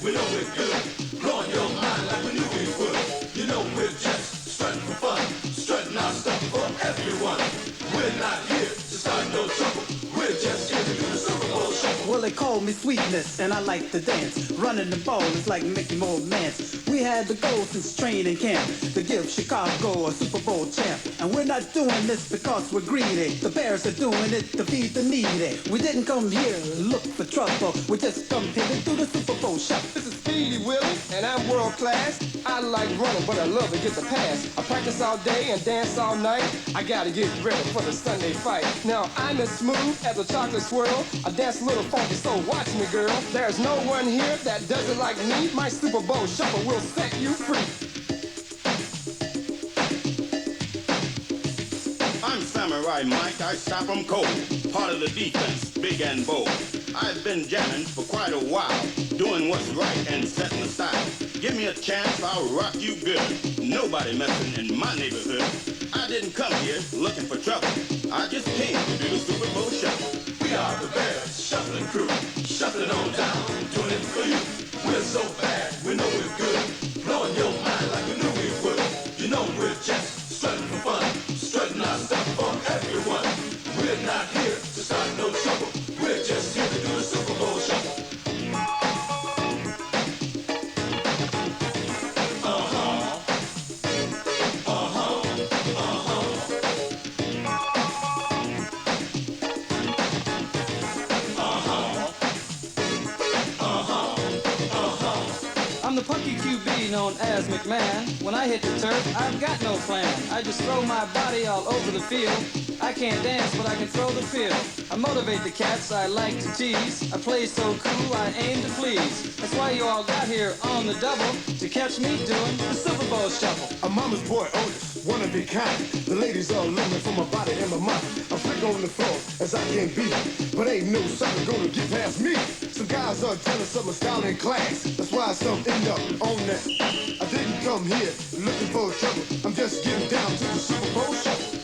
we know we're good. Blowing your mind like we knew we would. You know we're just strutting for fun, strutting our stuff for everyone. We're not here to start no trouble. We're just here to do the Super Bowl shuffle. Well, they call me Sweetness, and I like to dance. Running the ball is like making more mans. We had the goal since training camp to give Chicago a Super Bowl champ. And we're not doing this because we're greedy. The Bears are doing it to feed the needy. We didn't come here to look for trouble. We just come here to do the Super Bowl shuffle. This is Speedy Willie, and I'm world class. I like running, but I love to get the pass. I practice all day and dance all night. I gotta get ready for the Sunday fight. Now, I'm as smooth as a chocolate swirl. I dance a little funky, so watch me, girl. There's no one here that does it like me. My Super Bowl shuffle will set you free. I'm Samurai Mike, I stop 'em cold. Part of the defense, big and bold. I've been jamming for quite a while, doing what's right and setting the style. Give me a chance, I'll rock you good. Nobody messing in my neighborhood. I didn't come here looking for trouble. I just came to do the Super Bowl shuffle. We are the Bears, shuffling crew, shuffling on down, doing it for you. We're so bad, we know we're good. Blowing your mind like we knew we would. You know we're just strutting for fun, strutting our stuff for everyone. We're not here to start no trouble. We're just here to do the Super Bowl shuffle. I'm the punky QB known as McMahon. When I hit the turf, I've got no plan. I just throw my body all over the field. I can't dance, but I can throw the field. I motivate the cats I like to tease. I play so cool, I aim to please. That's why you all got here on the double to catch me doing the Super Bowl shuffle. I'm mama's boy Otis, one of a kind. The ladies all looking for my body and my mind. I'm flick on the floor as I can be, but ain't no sucker gonna get past me. Some guys are jealous of my style and class. That's why some end up on that. I didn't come here looking for trouble. I'm just getting down to the Super Bowl shuffle.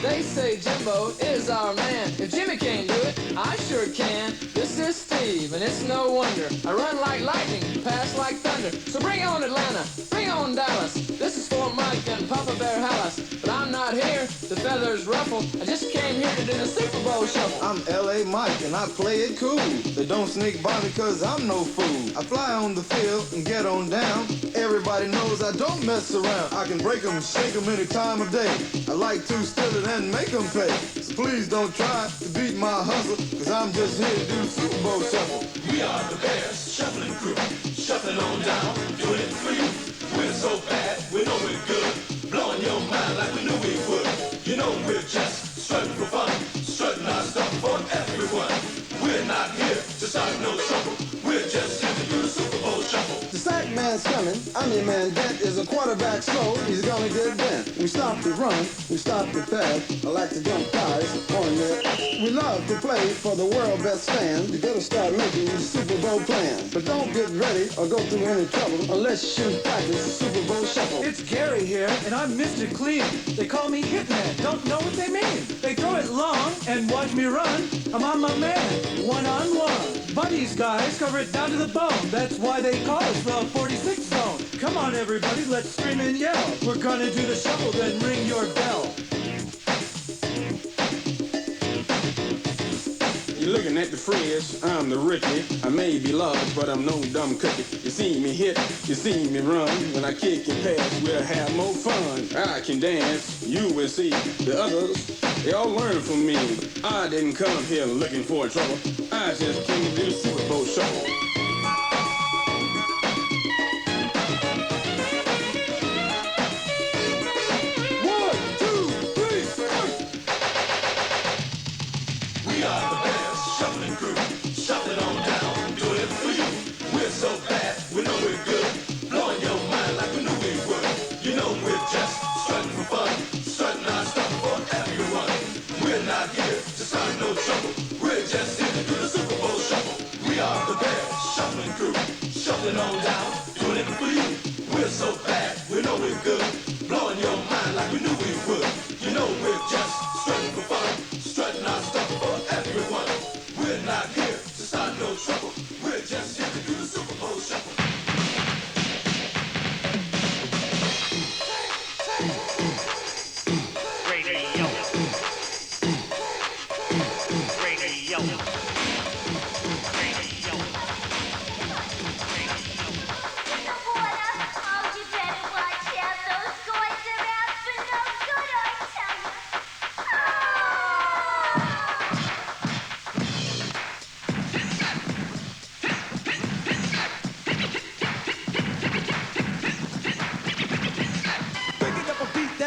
They say Jimbo is our man. If Jimmy can't do it, I sure can. This is Steve, and it's no wonder. I run like lightning, pass like thunder. So bring on Atlanta, bring on Dallas. This is for Mike and Papa Bear Hallis. But I'm not here, the feathers ruffle. I just came here to do the Super Bowl shuffle. I'm L.A. Mike and I play it cool. They don't sneak by me cause I'm no fool. I fly on the field and get on down. Everybody knows I don't mess around. I can break 'em, shake 'em any time of day. I like to steal it and make 'em pay. So please don't try to beat my hustle, cause I'm just here to do the Super Bowl shuffle. We are the Bears, shuffling crew, shuffling on down, doing it for you. We're so bad, we know we're good. Blowing your mind like we knew we would. You know we're just strutting for fun, strutting our stuff for everyone. We're not here to start no trouble. We're just here to do the Super Bowl shuffle. The sack man's coming, I'm your man Dent. Is a quarterback slow, he's gonna get bent. We stop the run, we stop the pass. I like to jump guys on there. We love to play for the world best fans. You better start making the Super Bowl plans. But don't get ready or go through any trouble unless you practice the Super Bowl shuffle. It's Gary here, and I'm Mr. Clean. They call me Hitman, don't know what they mean. They throw it long and watch me run. I'm on my man, one-on-one. Buddies, guys, cover it down to the bone. That's why they call us the 46 zone. Come on, everybody, let's scream and yell. We're gonna do the shuffle, then ring your bell. You're looking at the fridge, I'm the Ricki. I may be large, but I'm no dumb cookie. You see me hit, you see me run. When I kick and pass, we'll have more fun. I can dance, you will see. The others, they all learn from me. I didn't come here looking for trouble. I just came to do the Super Bowl shuffle. We are the Bears, shuffling crew, shuffling on down, doing it for you. We're so bad, we know we're good. Blowing your mind like we knew we would. You know we're just strutting for fun, strutting our stuff for everyone. We're not here to start no trouble. We're just here to do the Super Bowl shuffle. We are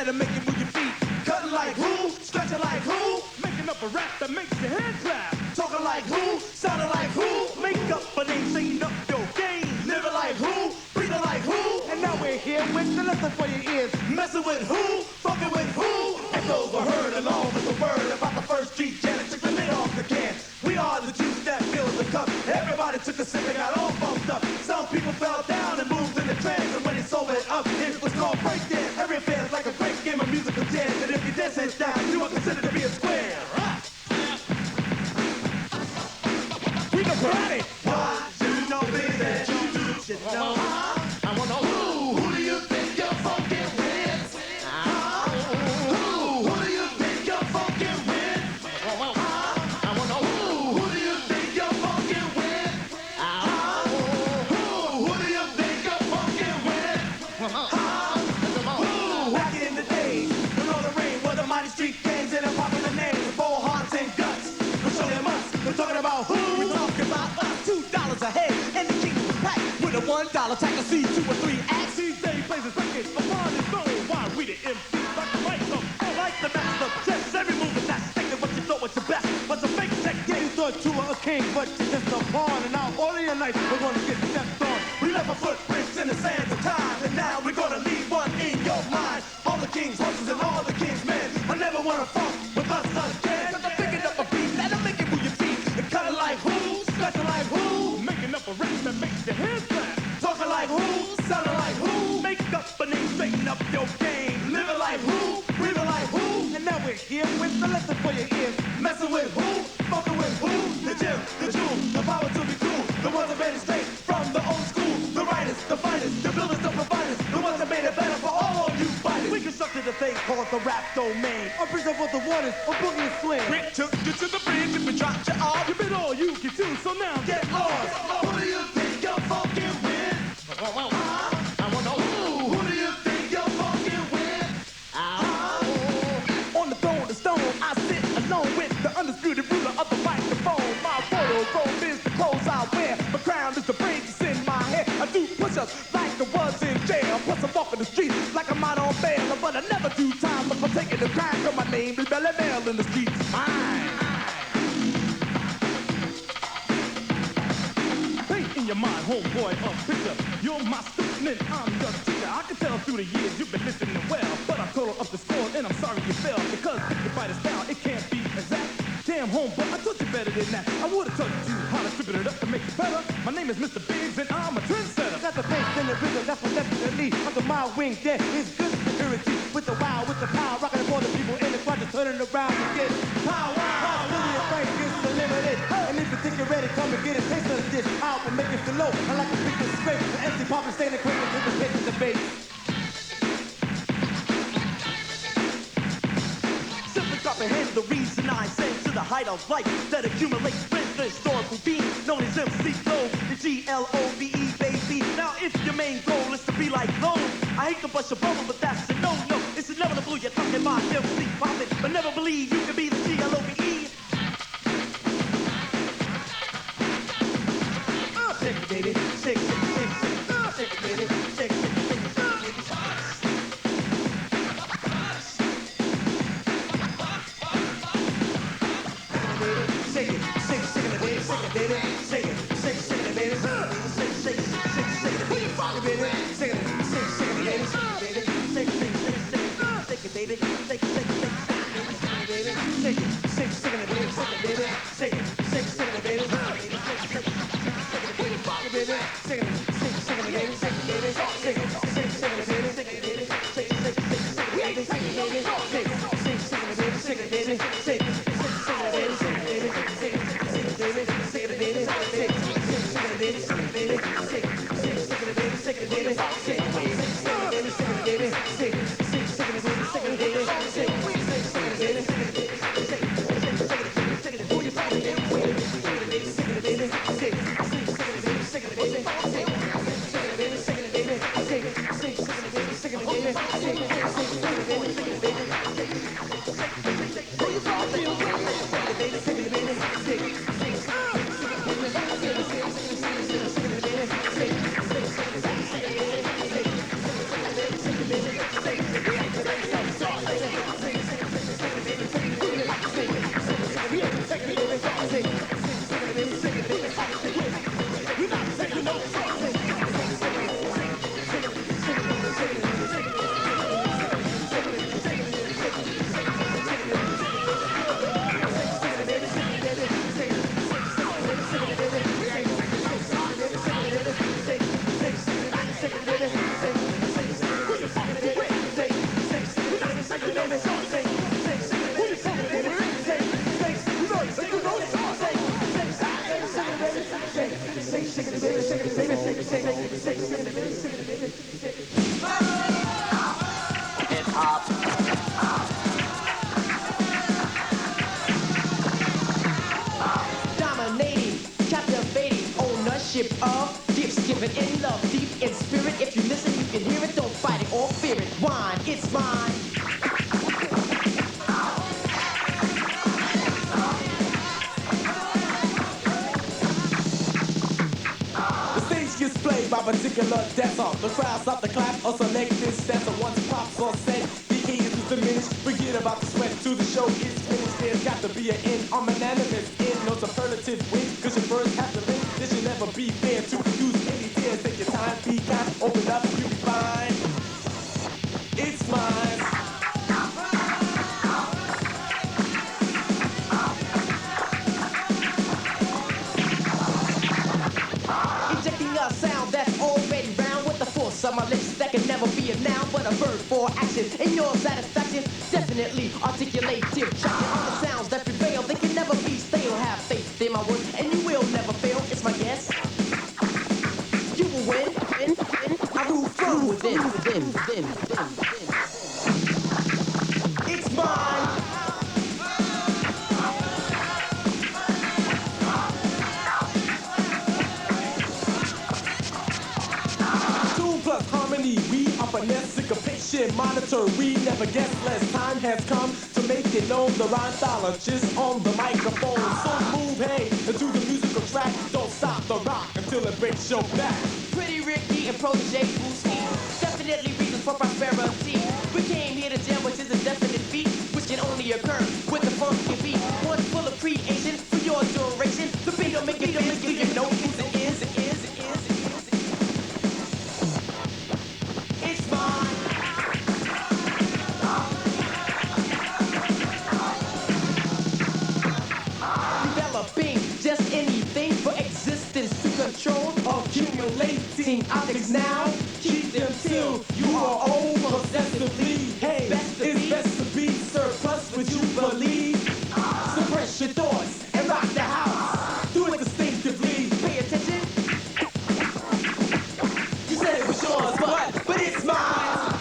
to make you move your feet. Cutting like who? Stretching like who? Making up a rap that makes your hand clap. Talking like who? Sounding like who? Make up a name, saying up your game. Living like who? Breathing like who? And now we're here with the lesson for your ears. Messing with who? Fucking with who? Echoes were heard along with the word about the first street janitor took the lid off the can. We are the juice that fills the cup. Everybody took a sip and got all pumped up. Some people fell down and moved in the trance, and when they sobered up, it was called breakdance. Every affair's like a great game of musical dance, and if you dance it down, you are considered to be a square. We can party. Why do you know, baby? You know, I wanna know who do you think you're funkin' with? Who do you think you're funkin' with? I wanna know Who do you think you're funkin' with? Who do you think you're funkin' with? Back in the days, when all the rain was the mighty street gangs and the popular names, four hearts and guts. We're showing us, we're talking about who? We're talking about us, $2 a head, and the king was packed with a $1 tax to see 2 or 3 acts. these days places record upon his own. Why read it MC like the right of Like the master chess, every move is not thinking what you thought was your best, but the fake tech. Yeah, you thought you were a king, but you're just a pawn. And now all of your nights we're gonna get stepped on. We left our footprints in the sands of time, and now we're gonna leave one in your mind. All the king's horses and all the king's men, I never wanna fuck with us again. I'm picking up a beat that'll make you move your feet, and cutting like who, stretching like who, Making up a rap that makes your hands clap. talking like who, sounding like who, Make up a name, straighten up your game. living like who, breathing like who, And now we're here with the lesson for your ears. messing with who, fucking with who, the gym, the jewel, the power to be cool, the ones that made it straight from the old school, the writers, the fighters, the builders, the providers, the ones that made it better for all of you fighters. We constructed a thing called the rap domain. A bridge over the waters, a boogie and swing. Rick took you to the bridge and we dropped you off. You been all you can do, so now Get lost. Who do you think you're fucking with? I wanna know Who do you think you're fucking with? on the throne of stone. I sit alone with the undisputed ruler of the microphone. My wardrobe is the clothes I wear. My crown is the brains in my hair. I do push-ups like I was in jail. Plus I walk in the streets like I'm out on bail. But I never do time for taking the crime. Cause my name is Belly Bell in the streets. Mine. Paint in your mind, homeboy, a picture. You're my student, I'm your teacher. I can tell through the years you've been listening well, but I total up the score and I'm sorry you fell because if you fight us down, it can't be exact. Damn, homeboy, I taught you better than that. I would've taught you how to strip it up to make it better. My name is Mr. Biggs and I'm a trendsetter. Got the bass and the rhythm, that's what definitely under my wing. There is good security with the wow, with the power, rocking for the people in the crowd, just turning around and get power. Hostility and Frank is limited. And if you think you're ready, come and get a taste of the dish. Out and make it feel low. I like to pick this straight. The empty pop and staying quick until the pitch debate. Simply comprehend the reason I say to the height of life that accumulates with the historical being known as MC Globe, the GLOBE, baby. Now if your main goal is to be like Lowe, I hate to bust your bubble, but that's a no-no. It's inevitable you're talking about MC Profit, but never believe you can be the GLOBE. Shake it, baby, shake it, shake it, shake it, baby, shake it, shake it, shake it, baby. Shake it, shake it, shake it, baby, shake it, baby, shake it, shake it, shake it, baby, shake it, shake it, shake it, shake it, baby, fuck it, baby, shake it, shake it, shake it, baby, shake it, baby, shake it, shake it, shake it, shake it, baby, shake it, shake it, shake it, baby, shake it, shake it, shake it, baby, shake it, baby, shake it, shake it, shake it, baby, shake it, shake it, baby, fuck it, baby, shake it, shake it, shake it, baby, shake it, baby, shake it, shake it, shake it, baby, shake it, baby, shake it, shake it, shake it, baby, shake it, baby, shake it, shake it, baby, shake it, baby, shake it. Who you worship of gifts given in love, deep in spirit. If you listen, you can hear it. Don't fight it or fear it. Wine, it's mine. Gets played by particular dancer. The crowd stop the clap or select this dancer. Once props on set, the key is diminished. Forget about the sweat till the show is finished. There's got to be an end. I'm unanimous in no superlative win. Cause you first have to win. This should never be fair to use any tears. Take your time, be kind, open up, you'll be fine. It's mine. Sound that's already round with the force of my lips that can never be a noun but a verb for action. In your satisfaction, definitely articulative. Tracking all the sounds that prevail, they can never be stale. Have faith in my words, and you will never fail. It's my guess. You will win. I move from within. It's mine. Harmony, we are finesse, syncopation, monitor, we never guess less. Time has come to make it known. The rhymethologist on the microphone. So move, hey, into the musical track. Don't stop the rock until it breaks your back. Pretty Ricki and protege Booski, definitely reasons for prosperity. We came here to jam, which is a definite feat, which can only occur with the funky beat. One full of creation for your duration. The beat will make it feel, you know it is. Just anything for existence to control, accumulating objects now. Keep them till you are old, possessively. Hey, it's best to be surplus, would you believe? Suppress your thoughts and rock the house. Do it distinctively. Pay attention. You said it was yours, but it's mine.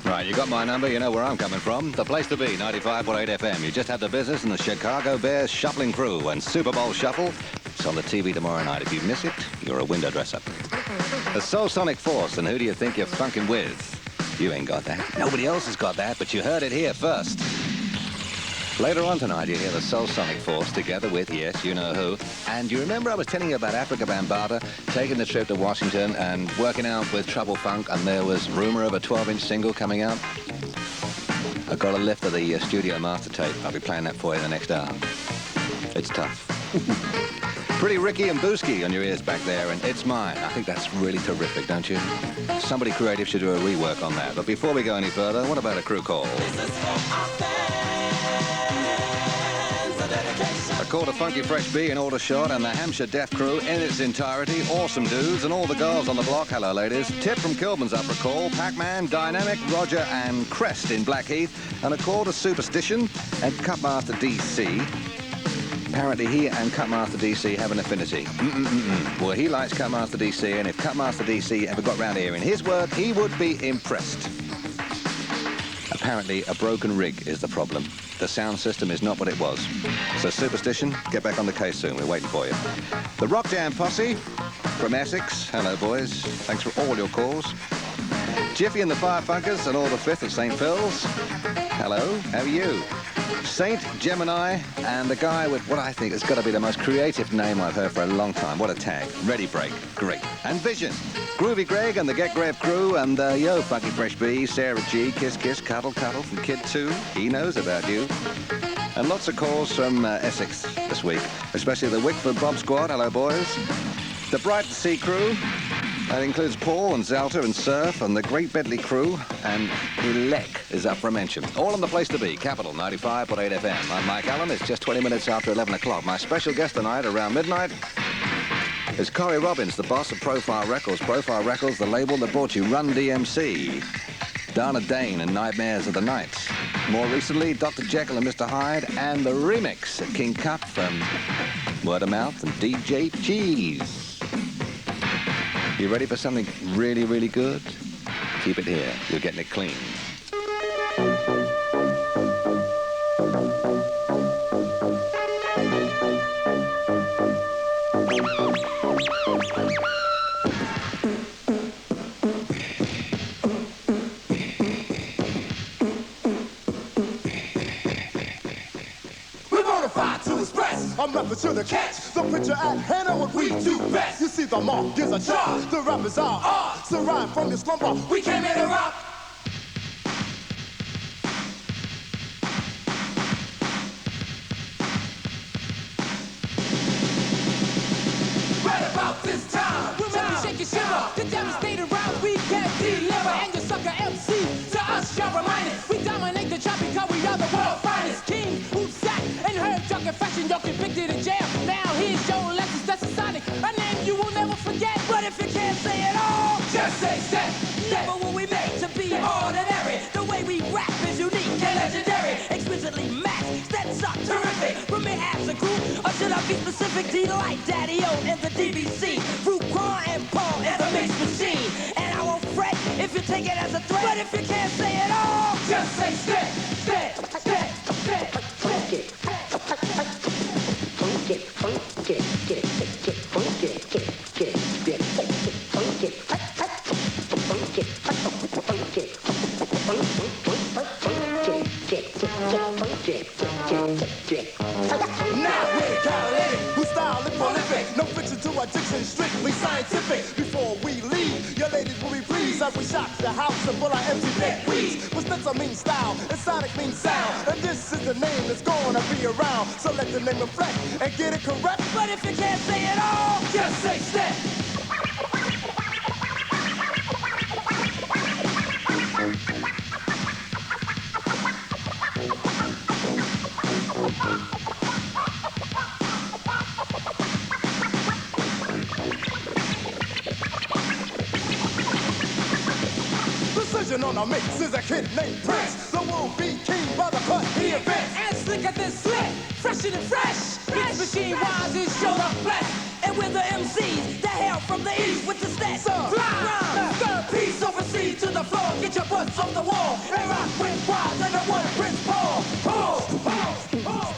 Right, you got my number, you know where I'm coming from. The place to be, 95.8 FM. You just had the business and the Chicago Bears shuffling crew and Super Bowl shuffle. It's on the TV tomorrow night. If you miss it, you're a window dresser. The Stetsasonic Force, and who do you think you're funkin' with? You ain't got that. Nobody else has got that, but you heard it here first. Later on tonight, you hear the Stetsasonic Force together with, yes, you know who. And you remember I was telling you about Afrika Bambaataa taking the trip to Washington and working out with Trouble Funk, and there was rumor of a 12-inch single coming out? I got a lift of the studio master tape. I'll be playing that for you in the next hour. It's tough. Pretty Ricki and Booski on your ears back there, and It's Mine. I think that's really terrific, don't you? Somebody creative should do a rework on that. But before we go any further, what about a crew call? A call to Funky Fresh B in Aldershot and the Hampshire Deaf Crew in its entirety. Awesome dudes and all the girls on the block. Hello, ladies. Tip from Kilburn's up for a call. Pac-Man, Dynamic, Roger and Crest in Blackheath. And a call to Superstition and Cutmaster DC. Apparently he and Cutmaster DC have an affinity. Well, he likes Cutmaster DC, and if Cutmaster DC ever got round here in his work, he would be impressed. Apparently, a broken rig is the problem. The sound system is not what it was. So, Superstition, get back on the case soon. We're waiting for you. The Rock Jam Posse from Essex. Hello, boys. Thanks for all your calls. Jiffy and the Fire Funkers and all the Fifth at St. Phil's. Hello, how are you? Saint Gemini and the guy with what I think has got to be the most creative name I've heard for a long time. What a tag. Ready Break. Great. And Vision. Groovy Greg and the Get Grave crew and yo, Funky Fresh B, Sarah G, Kiss Kiss, Cuddle Cuddle from Kid 2. He knows about you. And lots of calls from Essex this week, especially the Wickford Bob Squad. Hello, boys. The Brighton Sea crew. That includes Paul and Zalta and Surf and the Great Bedley crew, and Elec is up for a mention. All in the place to be, Capital 95.8 FM. I'm Mike Allen. It's just 20 minutes after 11 o'clock. My special guest tonight around midnight is Cory Robbins, the boss of Profile Records. Profile Records, the label that brought you Run DMC, Dana Dane and Nightmares of the Night. More recently, Dr. Jekyll and Mr. Hyde and the remix of King Cup from Word of Mouth and DJ Cheese. You ready for something really, really good? Keep it here. You're getting it clean. I'm rapping to the catch, the picture at hand on what we do best. You see the mark is a charge, the rappers are ours. So rhyme from your slumber, we came in to rock. Right about this time, we'll make you shake your shiver. The devastated round we can't deliver. And your sucker MC, to us y'all reminded. We dominate the chart because we are the world finest. King, who's sack, and heard drunken fashion, you're convicted in jail. Now here's your lesson, Stetsasonic. A name you will never forget, but if you can't say it all, just say Stet. Never will we make to be ordinary. The way we rap is unique and legendary. Exquisitely matched, Stets are terrific. From me as a group, or should I be specific? Delight, Daddy-O, and the DBC. Fruit, Quan, and Paul, and the mix machine. And I won't fret if you take it as a threat. But if you can't say it all, just say Stet, Stet, Stet, Stet. Funky, funky, funky, get funky, get funky, now we're catalytic, we style and prolific. No fiction to addiction, strictly scientific. Before we leave, your ladies will be pleased as we shock the house and pull our empty neck weeds. But Stetsa means style, and Sonic means sound. And this is the name that's gonna be around. So let the name reflect and get it correct. But if you can't say it all, just say Stet. Precision on a mix is a kid named Prince. The will be king by the cut he invents. And slicker than slick, fresher than fresh. Mix machine wise is showed up flesh. And we're the MCs that hail from the east with the stats. Rhyme, third piece overseas to the floor. Get your butts off the wall and rock with wise and the one Prince Paul. Paul, Paul, Paul.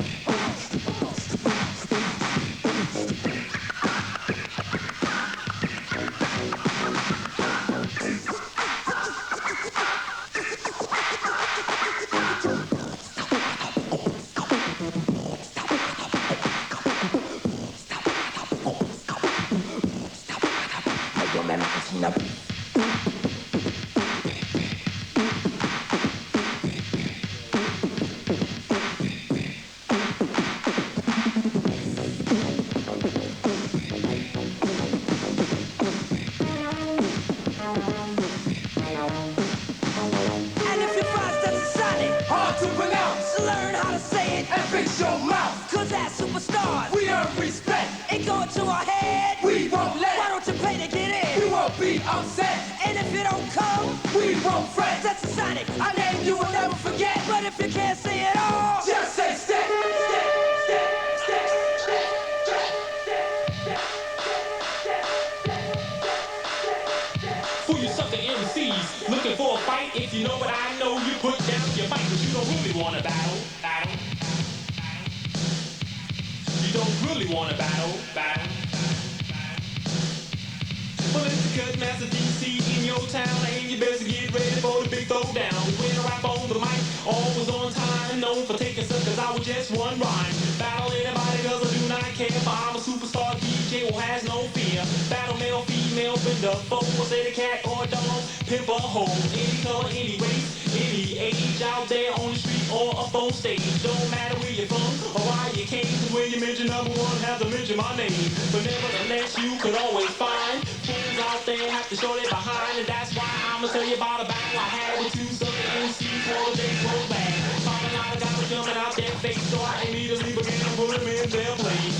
Upset, and if you don't come, we won't fret. Stetsasonic, a name you will never forget. But if you can't say it all, just say Stet, Stet, Stet, Stet, Stet, Stet, Stet, Stet. For you sucker MCs looking for a fight, if you know what I know, you put down your mic, cause you don't really want to battle. You don't really want to battle. Well, it's cut Master DC in your town, and you best get ready for the big throwdown. When I rap on the mic, always on time, known for taking suckers out with just one rhyme. Battle anybody cause I do not care, for I'm a superstar DJ who has no fear. Battle male, female, bend up, foe, say the cat or dog, pimp or hoe, any color, any race, any age, out there on the street or up on stage. Don't matter where you're from or why you came, cause when you mention number one, have to mention my name. But nevertheless, you could always find fools out there have to show they behind, and that's why I'ma tell you about a battle I had with two southern MCs for the days roll back. Talking out of guys jumping out their face, so I immediately began to put them in their place.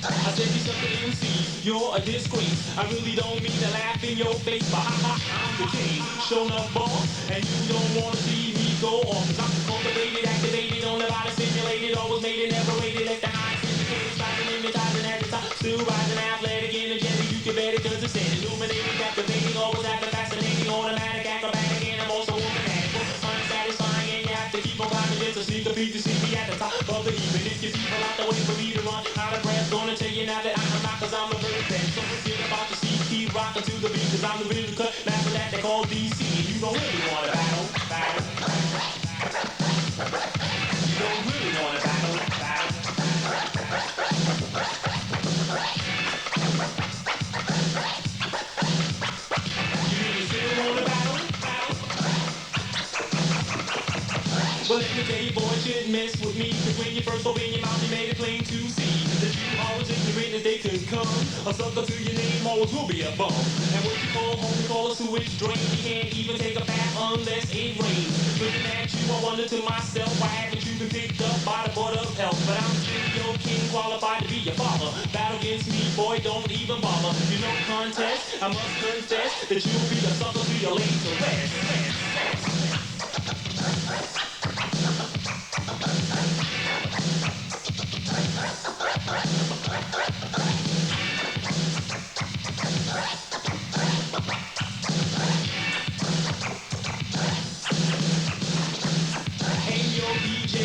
I said you suck at MCs, you're a disgrace. I really don't mean to laugh in your face, but I'm the king. Show enough boss, and you don't wanna see me go off. Cause I'm cultivated, activated, on the body stimulated, always made it, never rated, left the high syndicated, spiking, hypnotizing at the top. Still rising, athletic, energetic, you can bet it cause it's set. Illuminating, captivating, always acting fascinating, automatic, acrobatic, and I'm also automatic. Unsatisfying, and you have to keep on climbing just to sneak a beat to see me at the top of the heap. And if you people out the way for me to run out of breath, gonna tell you now that I'm not cause I'm the very best. So forget about the C, keep rocking to the beat cause I'm the real cut. Master that they call DC. You don't really wanna battle. You don't really wanna battle. You really still wanna battle? Well, let me tell you, boy, shouldn't mess with me. Cause when you first opened your mouth, you made it plain to see that you always ignorant as they could come. A sucker to your name always will be a bum. And what you call home, call a sewage drain. You can't even take a bath unless it rains. Looking at you, I wonder to myself, why haven't you been picked up by the board of health? But I'm still your king, qualified to be your father. Battle against me, boy, don't even bother. You know contest, I must confess that you'll be a sucker to your late to rest.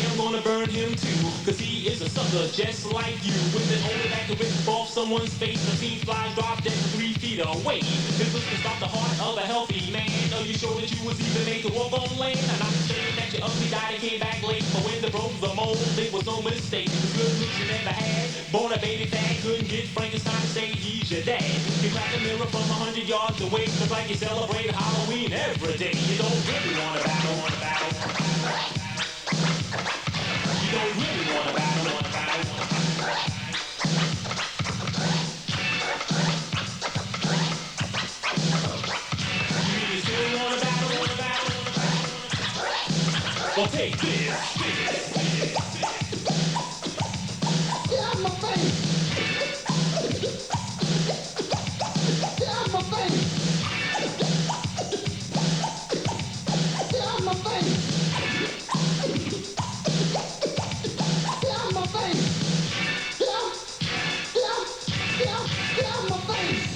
I'm gonna burn him too, cause he is a sucker just like you. With an only back to rip off someone's face, I've seen flies drop dead 3 feet away. This was to stop the heart of a healthy man. Are you sure that you was even made to walk on land? I'm not saying that your ugly died and came back late, but when the broke the mold, it was no mistake. The good looks you never had, born a baby fat, couldn't get Frankenstein to say he's your dad. You crack a mirror from 100 yards away, look like you celebrate Halloween every day. You don't really wanna battle, You don't really wanna battle, You really still wanna battle, Well, take this. Get out my face! Get out my face! Get out my face! Get out my face! Get out my face!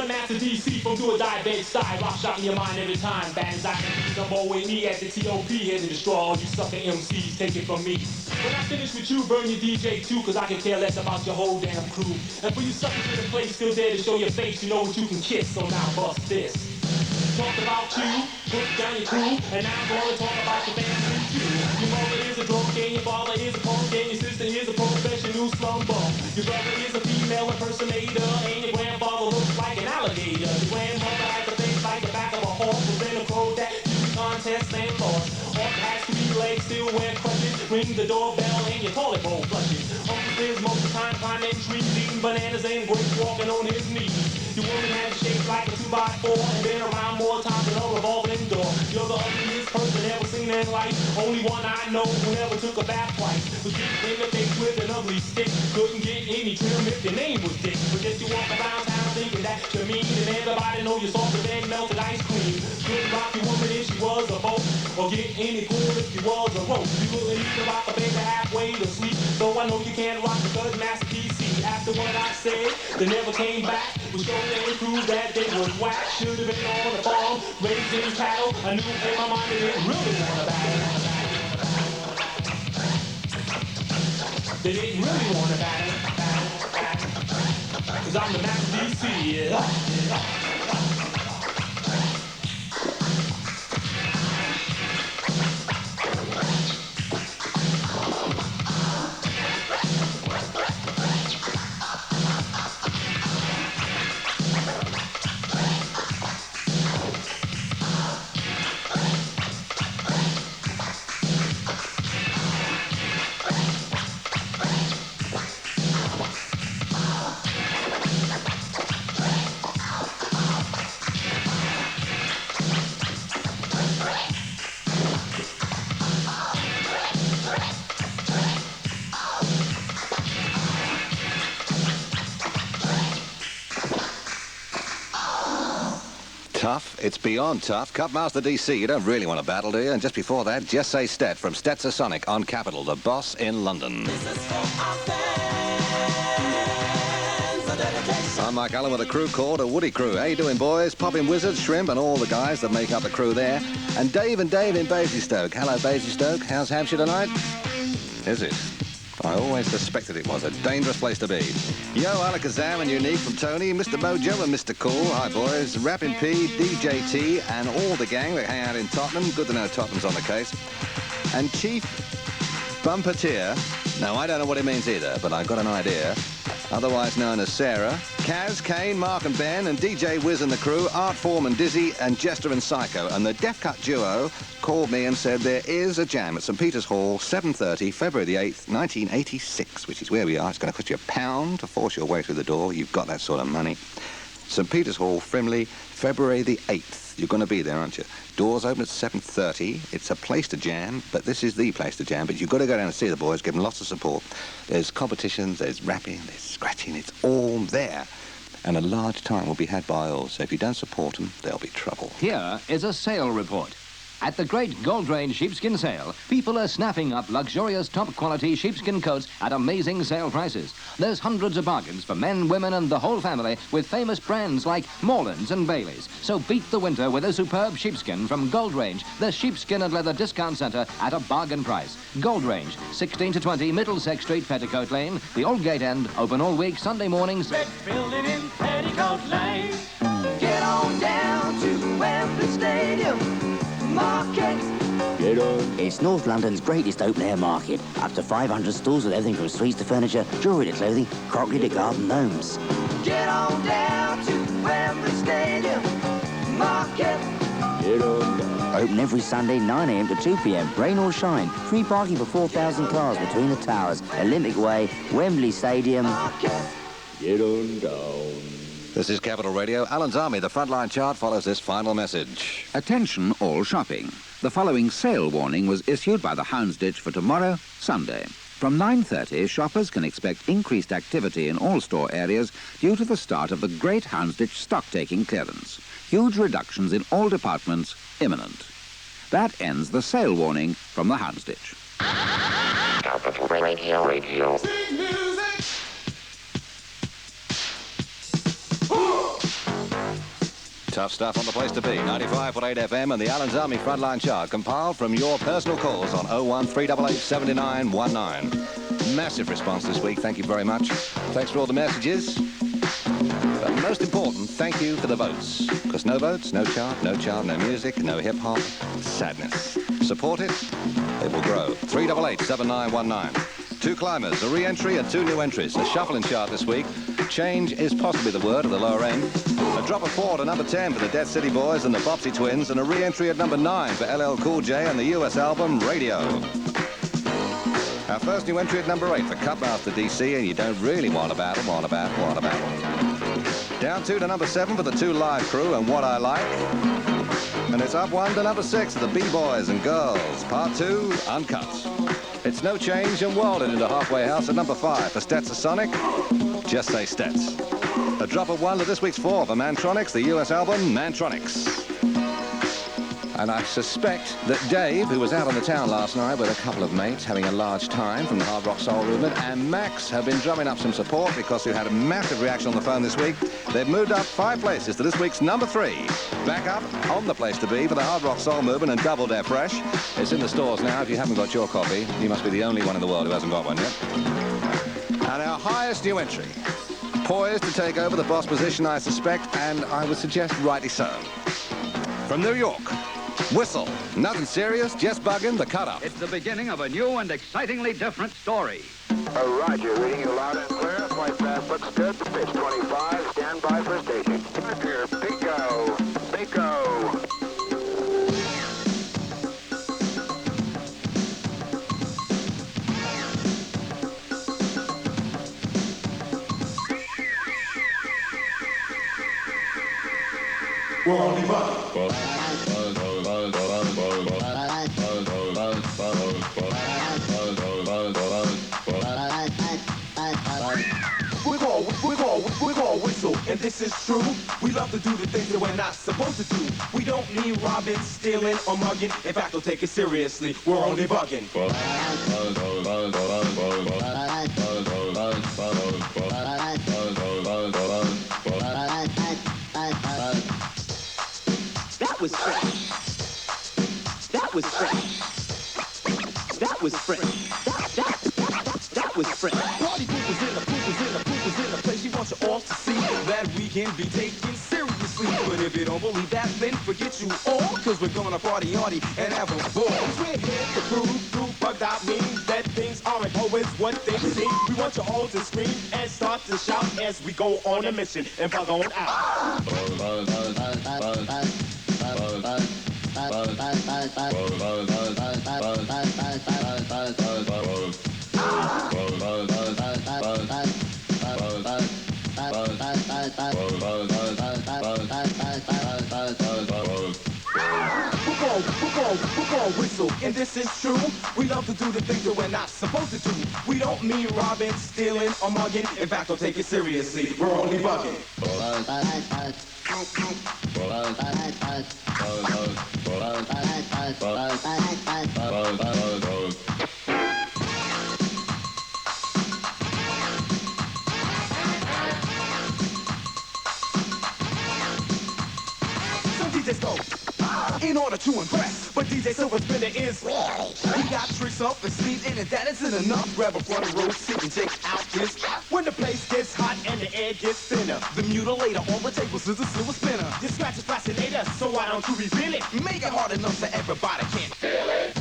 Master DC from do or die bedside, rock shot in your mind every time. Bad as I can be, come on with me at the TOP, here to destroy all you sucker MCs, take it from me. When I finish with you, burn your DJ too, cause I can care less about your whole damn crew. And for you suckers in the place still there to show your face, you know what you can kiss, so now bust this. Talk about you, put down your crew, and now I'm gonna talk about your family too. Your mother is a drunk and your father is a punk and your sister is a professional slum bum. Your brother is a female impersonator and your grandfather looks like an alligator. Your grandmother has a face like the back of a horse, was in a crow that you contest and lost. Horse has 3 legs, still wear crutches, ring the doorbell and your toilet bowl flushes. Uncle Liz most of the time climbing trees, eating bananas and grapes, walking on his knees. Your woman has shaped like a 2x4 and been around more times than a revolving door. You're the ugliest person ever seen in life. Only one I know who never took a bath twice. Was kicked in the face with an ugly stick. Couldn't get any trim if your name was Dick. But yet you walk around town thinking that you're mean, and everybody know you're softer than melted ice cream. Couldn't rock your woman if she was a boat, or get any cool if she was a rope. You couldn't even rock a baby halfway So I know you can't rock because Master DC, after what I said, they never came back. Was show and prove that they was whack. Should have been on the farm, raising cattle. I knew in my mind they didn't really want to battle. They didn't really want to battle. Cause I'm the Master DC, yeah. Tough, it's beyond tough. Cupmaster DC, you don't really want to battle, do you? And just before that, just say Stet from Stetsasonic on Capitol, the boss in London. I'm Mike Allen with a crew called a Woody Crew. How you doing, boys? Poppin' Wizards, Shrimp, and all the guys that make up the crew there. And Dave in Basingstoke. Hello, Basingstoke. How's Hampshire tonight? Is it? I always suspected it was a dangerous place to be. Yo, Alakazam and Unique from Tony, Mr. Mojo and Mr. Cool. Hi, boys. Rappin' P, DJ T, and all the gang that hang out in Tottenham. Good to know Tottenham's on the case. And Chief Bambaataa. No, I don't know what it means either, but I've got an idea. Otherwise known as Sarah, Kaz, Kane, Mark and Ben, and DJ Wiz and the crew, Art Form and Dizzy, and Jester and Psycho. And the Def Cut duo called me and said there is a jam at St. Peter's Hall, 7:30, February the 8th, 1986, which is where we are. It's going to cost you £1 to force your way through the door. You've got that sort of money. St. Peter's Hall, Frimley, February the 8th. You're going to be there, aren't you? Doors open at 7:30. It's a place to jam, but this is the place to jam. But you've got to go down and see the boys, give them lots of support. There's competitions, there's rapping, there's scratching. It's all there. And a large time will be had by all. So if you don't support them, there'll be trouble. Here is a sale report. At the great Gold Range sheepskin sale, people are snapping up luxurious top-quality sheepskin coats at amazing sale prices. There's hundreds of bargains for men, women and the whole family with famous brands like Morelands and Baileys. So beat the winter with a superb sheepskin from Gold Range, the sheepskin and leather discount centre at a bargain price. Gold Range, 16 to 20 Middlesex Street, Petticoat Lane, the Old Gate End, open all week, Sunday mornings. Red building in Petticoat Lane. Get on down to Wembley Stadium. Market. It's North London's greatest open-air market. Up to 500 stalls with everything from sweets to furniture, jewellery to clothing, crockery to garden gnomes. Get on down to Wembley Stadium. Market. Open every Sunday, 9 a.m. to 2 p.m. Rain or shine. Free parking for 4,000 cars between the towers. Olympic Way, Wembley Stadium. Market. Get on down. This is Capital Radio. Alan's Army, the Frontline chart, follows this final message. Attention all shopping. The following sale warning was issued by the Houndsditch for tomorrow, Sunday. From 9:30, shoppers can expect increased activity in all store areas due to the start of the Great Houndsditch stock-taking clearance. Huge reductions in all departments imminent. That ends the sale warning from the Houndsditch. Capital Radio. Tough stuff on the place to be. 95.8 FM and the Alan's Army Frontline chart compiled from your personal calls on 01388 7919. Massive response this week. Thank you very much. Thanks for all the messages. But most important, thank you for the votes. Because no votes, no chart, no music, no hip-hop. Sadness. Support it, it will grow. 388 7919. 2 climbers, a re-entry and 2 new entries. A shuffling chart this week. Change is possibly the word at the lower end. A drop of 4 to number 10 for the Dead City Boys and the Bopsy Twins, and a re-entry at number 9 for LL Cool J and the US album Radio. Our first new entry at number 8 for Cupmaster DC, and you don't really want a battle. Down 2 to number 7 for the 2 Live Crew and What I Like. And it's up 1 to number 6 for the B-Boys and Girls, Part 2, Uncut. It's No Change and Welded into Halfway House at number 5 for Stetsasonic, Just Say Stets. A drop of 1 to this week's 4 for Mantronics, the US album Mantronics. And I suspect that Dave, who was out on the town last night with a couple of mates having a large time from the hard rock soul movement, and Max have been drumming up some support because we've had a massive reaction on the phone this week. They've moved up 5 places to this week's number 3. Back up on the place to be for the hard rock soul movement and Double Dare Fresh. It's in the stores now. If you haven't got your copy, you must be the only one in the world who hasn't got one yet. And our highest new entry, poised to take over the boss position, I suspect, and I would suggest rightly so. From New York, Whistle. Nothing serious, just Buggin, the cut-up. It's the beginning of a new and excitingly different story. Roger, reading you loud and clear. Flight path looks good. Pitch 25, stand by for staging. Here, Pico, Pico. We're only bugging. We're gonna whistle, and this is true. We love to do the things that we're not supposed to do. We don't need robbing, stealing, or mugging. In fact, don't take it seriously. We're only bugging. That was fresh. That was fresh. That was fresh. That was fresh. Party poopers in the poopers in the poopers in the place. You want you all to see that we can be taken seriously. But if you don't believe that, then forget you all. Cause we're gonna party hardy and have a ball. We're here to prove bugged out means that things aren't always what they seem. We want you all to scream and start to shout as we go on a mission and bug on out. We're gonna whistle, and this is true. We love to do the things that we're not supposed to do. We don't mean robbing, stealing, or mugging. In fact, don't take it seriously. We're only bugging. Some DJs go in order to impress, but DJ Silver Spinner is really. He got tricks up and sleep in it, that isn't enough. Grab a front row seat and check out this. When the place gets hot and the air gets thinner, The mutilator, all the tables is a silver spinner. your scratch is fascinator, so why don't you reveal it? Make it hard enough so everybody can feel it.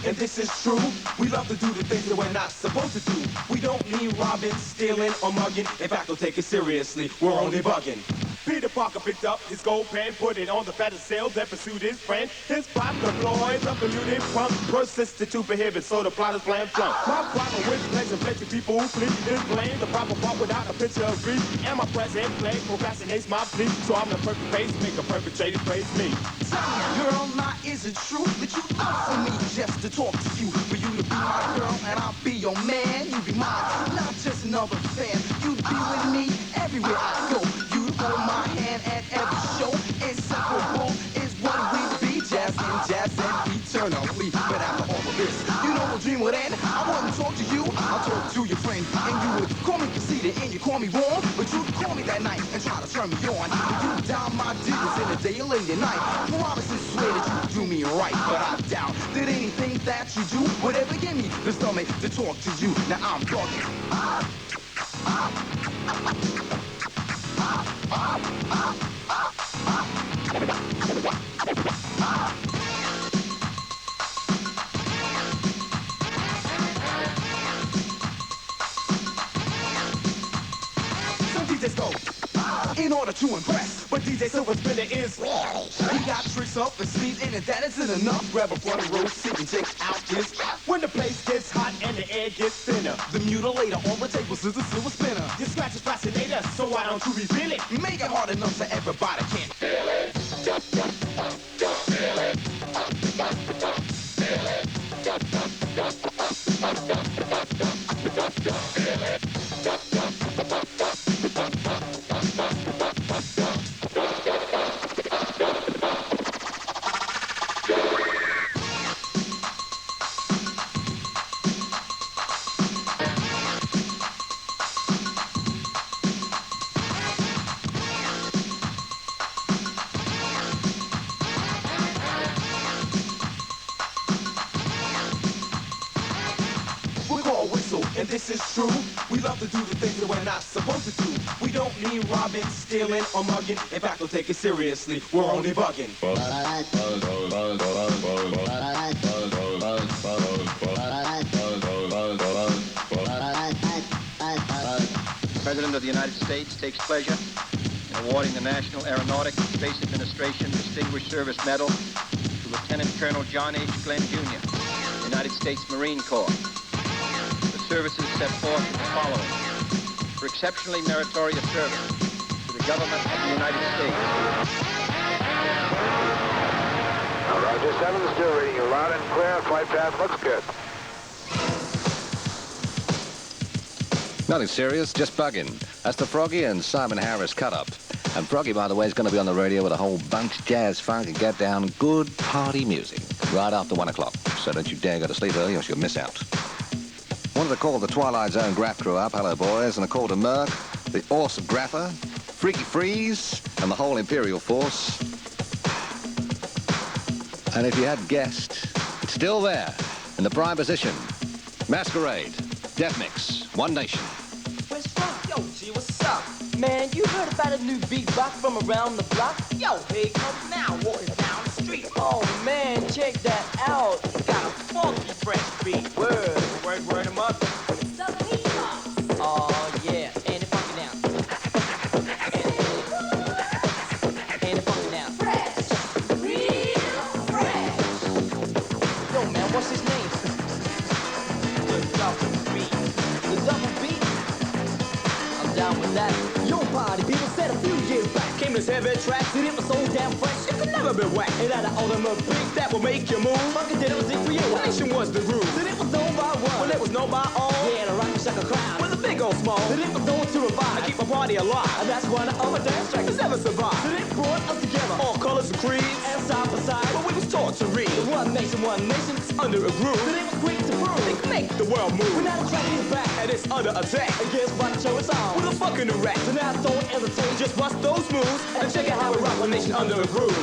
And this is true. We love to do the things that we're not supposed to do. We don't mean robbing, stealing, or mugging. In fact, don't take it seriously. We're only bugging. Peter Parker picked up his gold pen, put it on the fattest sail, then pursued his friend. His plot deploys up polluted from persisted to prohibit, so the plot is bland flunk. My problem with pleasure, plenty people who flee is blame the proper part without a picture of grief. And my present play procrastinates my plea, so I'm the perfect face, make a perpetrator praise me. Girl, now is it true that you love for me just to talk to you? For you to be my girl and I'll be your man. You be mine, not just another fan. You'd be with me everywhere I go. You'd hold my hand at every show. Inseparable is what we be. Jazz and eternally. But after all of this, you know a dream would end. I wouldn't talk to you, I'll talk to your friend. And you would call me conceited and you call me warm. But you'd call me that night and try to turn me on. You down my digits in the day or in the night. Promise and swear that you do me right. But I doubt that anything that you do would ever give me the stomach to talk to you. Now I'm talking. to impress. But DJ Silver Spinner is really. He got tricks up his sleeve, and that isn't enough. Grab a front row seat and check out this. When the place gets hot and the air gets thinner, the mutilator on the table is a silver spinner. Your scratch is fascinator, so why don't you reveal it? Make it hard enough so everybody can feel it. Feel it. And this is true. We love to do the things that we're not supposed to do. We don't mean robbing, stealing, or mugging. In fact, don't take it seriously. We're only bugging. The President of the United States takes pleasure in awarding the National Aeronautic Space Administration Distinguished Service Medal to Lieutenant Colonel John H. Glenn, Jr., United States Marine Corps. Services set forth as the following: for exceptionally meritorious service to the government of the United States. Roger 7, still reading you loud and clear. Flight path looks good. Nothing serious, just Buggin. That's the Froggy and Simon Harris cut-up. And Froggy, by the way, is going to be on the radio with a whole bunch of jazz, funk, and get down good party music right after 1 o'clock. So don't you dare go to sleep early or you'll miss out. Wanted to call the Twilight Zone Graph crew up, hello boys, and a call to Merck, the awesome Grapher, Freaky Freeze, and the whole Imperial Force. And if you hadn't guessed, it's still there, in the prime position. Masquerade, Death Mix, One Nation. Where's Frog? Yo, G, what's up? Man, you heard about a new beatbox from around the block? Yo, here he comes now, walking down the street. Oh man, check that out. He's got a funky fresh beat. Word him up. Oh yeah, and it funky now. And it funky now. Fresh, real fresh. Yo man, what's his name? The double beat. The double beat. I'm down with that. Yo party people said a few years back came this heavy track, and it was so damn fresh. It could never be whack. It had an ultimate beat that would make you move. Funkin did it was it for you. The nation was the groove. Then it was known by one. Well, it was known by all. Yeah, the rock was like a crowd. With a big old small. Then it was known to revive. I keep my party alive. And that's one of our dance tracks that's ever survived. Then it brought us together. All colors and creeds. And side by side. But we was taught to read. One nation, it's under a groove. Then it was quick to prove. They can make the world move. But now the track is back. And it's under attack. And guess what? The show is on. With a fucking rack. So now don't hesitate. Just bust those moves. And check out how we rock one nation under a groove.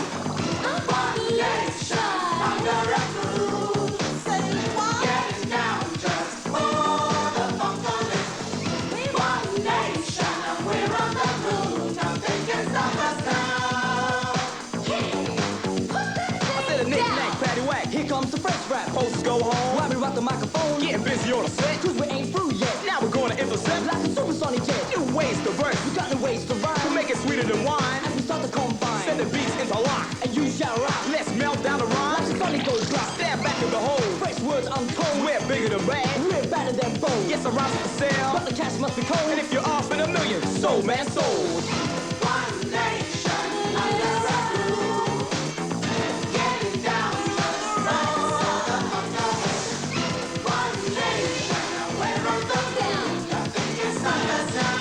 One nation under a groove. Say what? Get it down just for the funk of it. One nation and we're on the move. Nothing can stop us now. I said a knick-knack, paddywhack. Here comes the fresh rap. Posters go home. While we rock the microphone. Getting busy on the set. Cause we ain't through yet. Now we're gonna intercept. Like a supersonic jet. New ways to verse. We got new ways to rhyme. To make it sweeter than wine. As we start to combine. Send the beats into lock. And you shall rock. Let's melt down the rhyme. Like the sonic goes drop. Stand back and behold. Fresh words untold. We're bigger than bad. We're better than bold. Yes, the rhymes for sale. But the cash must be cold. And if you're off in a million, sold man sold. One nation under a groove. Getting down just right. One nation and we're on the move. Nothing can stop us now.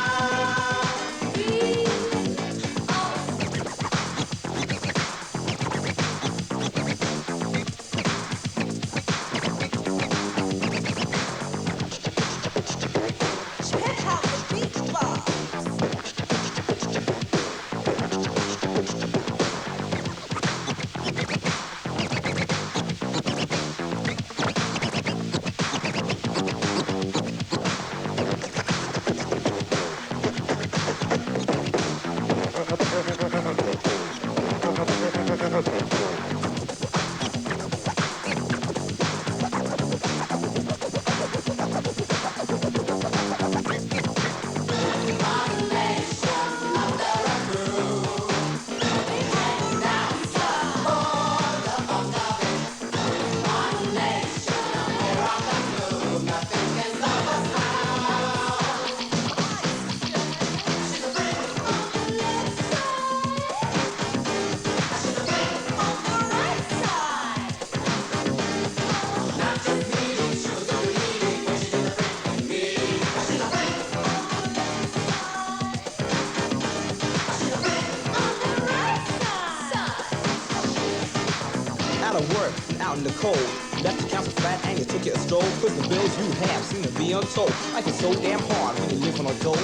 out of work and out in the cold. Left the council flat and you took it a stroll. Cause the bills you have seem to be untold. Life is so damn hard when you live on a dole.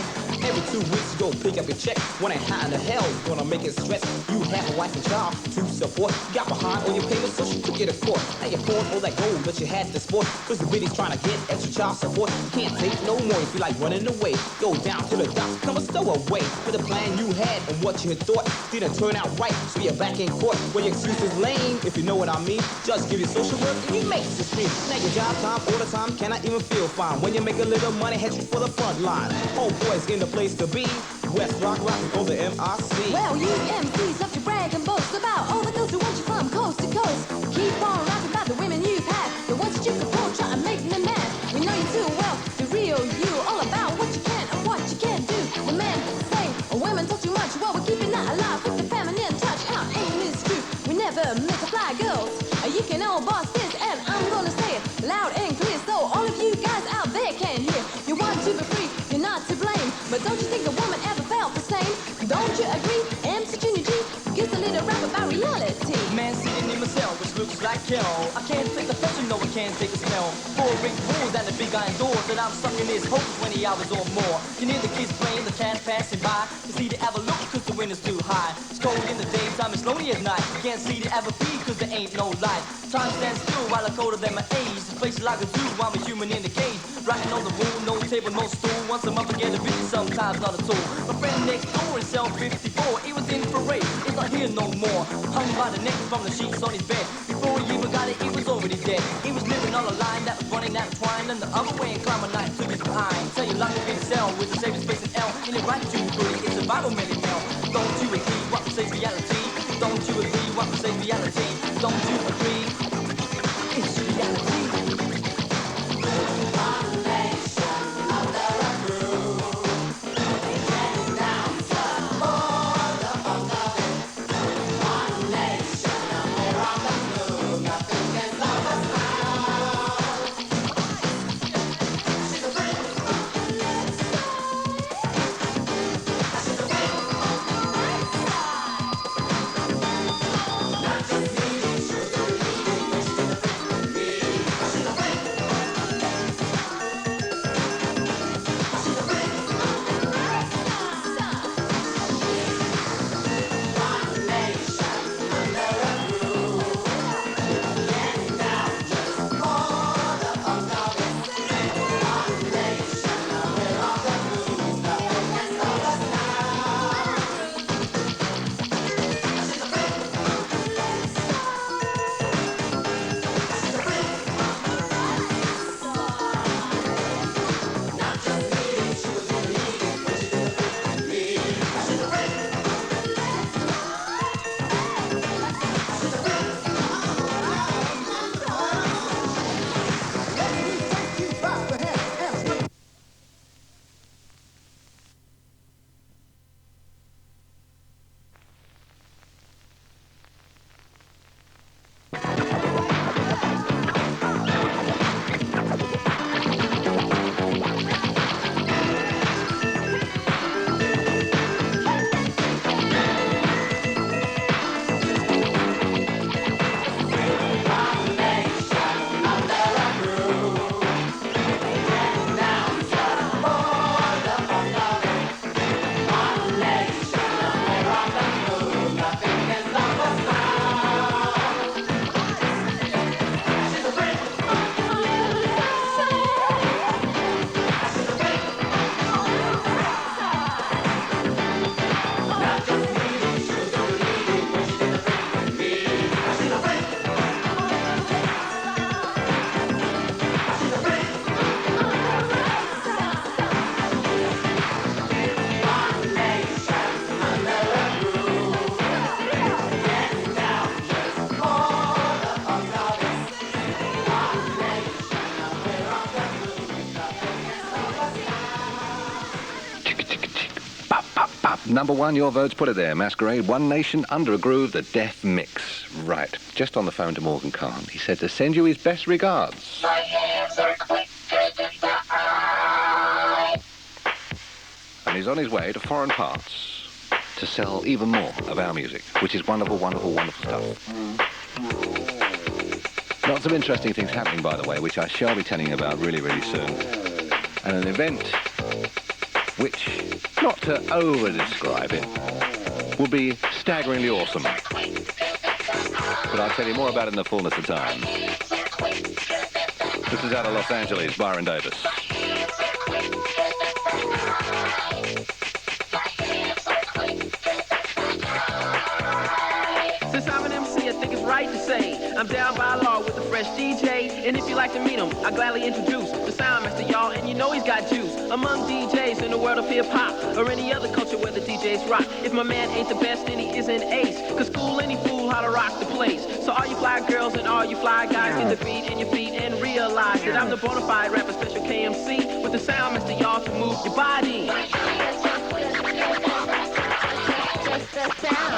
Every 2 weeks you go pick up your check. Wondering how in the hell you gonna make it stress. You have a wife and child to support. You got behind on your payments so she took it to court. Now you're pouring all that gold that you had to sport. Cause the biddy's trying to get extra child support. You can't take no more, you feel like running away. Go down to the docks, come a stowaway. For the plan you had and what you had thought didn't turn out right, so you're back in court. Well, your excuse is lame, if you know what I mean. Just give you social work and you make the stream. Now your job time, all the time, cannot even feel fine. When you make a little money, head you for the front line. Homeboys in the place to be. West Rock, or the MIC. Well, you MCs love to brag and boast about all the girls who want you from coast to coast. Keep on rapping about the women you've had, the ones that you can afford, try and make them mad. We know you too well, the real you, all about what you can and what you can't do. The men say, women talk too much, well, we're keeping that alive with the feminine touch. Our aim is true, we never multiply girls. You can all boss this, and I'm gonna say it loud and clear, so all of you guys out there can hear. You want to be free, you're not to blame, but don't you think a woman ever felt the same? Don't you agree? MC Junior G gives a little rap about reality. Man sitting in my cell, which looks like hell. I can't take the fashion, no, I can't take the smell. 4 big pools and the big iron doors, and I'm stuck in this hole 20 hours or more. You hear the kids playing, the cats passing by. You see the ever look, cause the wind is too high. It's cold in the daytime, it's lonely at night. You can't see the ever be, cause there ain't no light. Time stands still while I'm colder than my age. The place like a zoo, I'm a human in the cage. Rocking on the room, no table, no stool. Once a month I get a visit, sometimes not at all. My friend next door is cell 54. He was in parade, he's not here no more. Hung by the neck from the sheets on his bed. Before he even got it, he was already dead. He was living on a line that was running out of twine. And the other way and climb a night to his behind. Tell you like a big cell with the safest space in L. In the right to agree, it's a vital minute now. Don't you agree what we say reality? Don't you agree what we say reality? Don't you agree? It's reality. Number 1, your votes put it there. Masquerade, One Nation, Under a Groove, the Death Mix. Right, just on the phone to Morgan Khan. He said to send you his best regards. My hands are quicker than the eye. And he's on his way to foreign parts to sell even more of our music, which is wonderful, wonderful, wonderful stuff. Lots of interesting things happening, by the way, which I shall be telling you about really, really soon. And an event which, not to over-describe it, will be staggeringly awesome. But I'll tell you more about it in the fullness of time. This is out of Los Angeles, Byron Davis. Since I'm an MC, I think it's right to say I'm down by law with a fresh DJ. And if you like to meet him, I'll gladly introduce the Soundmaster, y'all. And you know he's got juice among DJs in the world of hip-hop or any other culture where the DJs rock. If my man ain't the best, then he isn't ace. Cause school any fool how to rock the place. So all you fly girls and all you fly guys, get the beat in your feet and realize that I'm the bona fide rapper, special KMC with the Soundmaster, y'all, to move your body. Just the sound.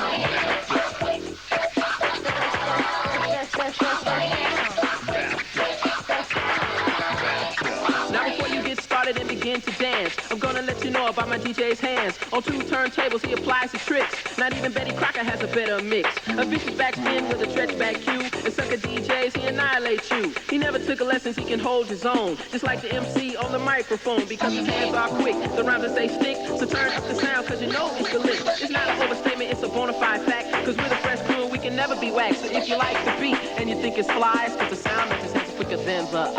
Now before you get started and begin to dance, I'm gonna let you know about my DJ's hands. On 2 turntables he applies his tricks. Not even Betty Crocker has a better mix. A vicious backspin with a stretch back cue. And sucker DJs, he annihilates you. He never took a lessons, he can hold his own. Just like the MC on the microphone, because his hands are quick. The rhymes that say stick, so turn up the sound, cause you know it's the lick. It's not an overstatement, it's a bona fide fact. Cause we're the fresh crew, we can never be whacked. So if you like the beat and you think it's fly, it's cause the sound makes his hands quicker than the...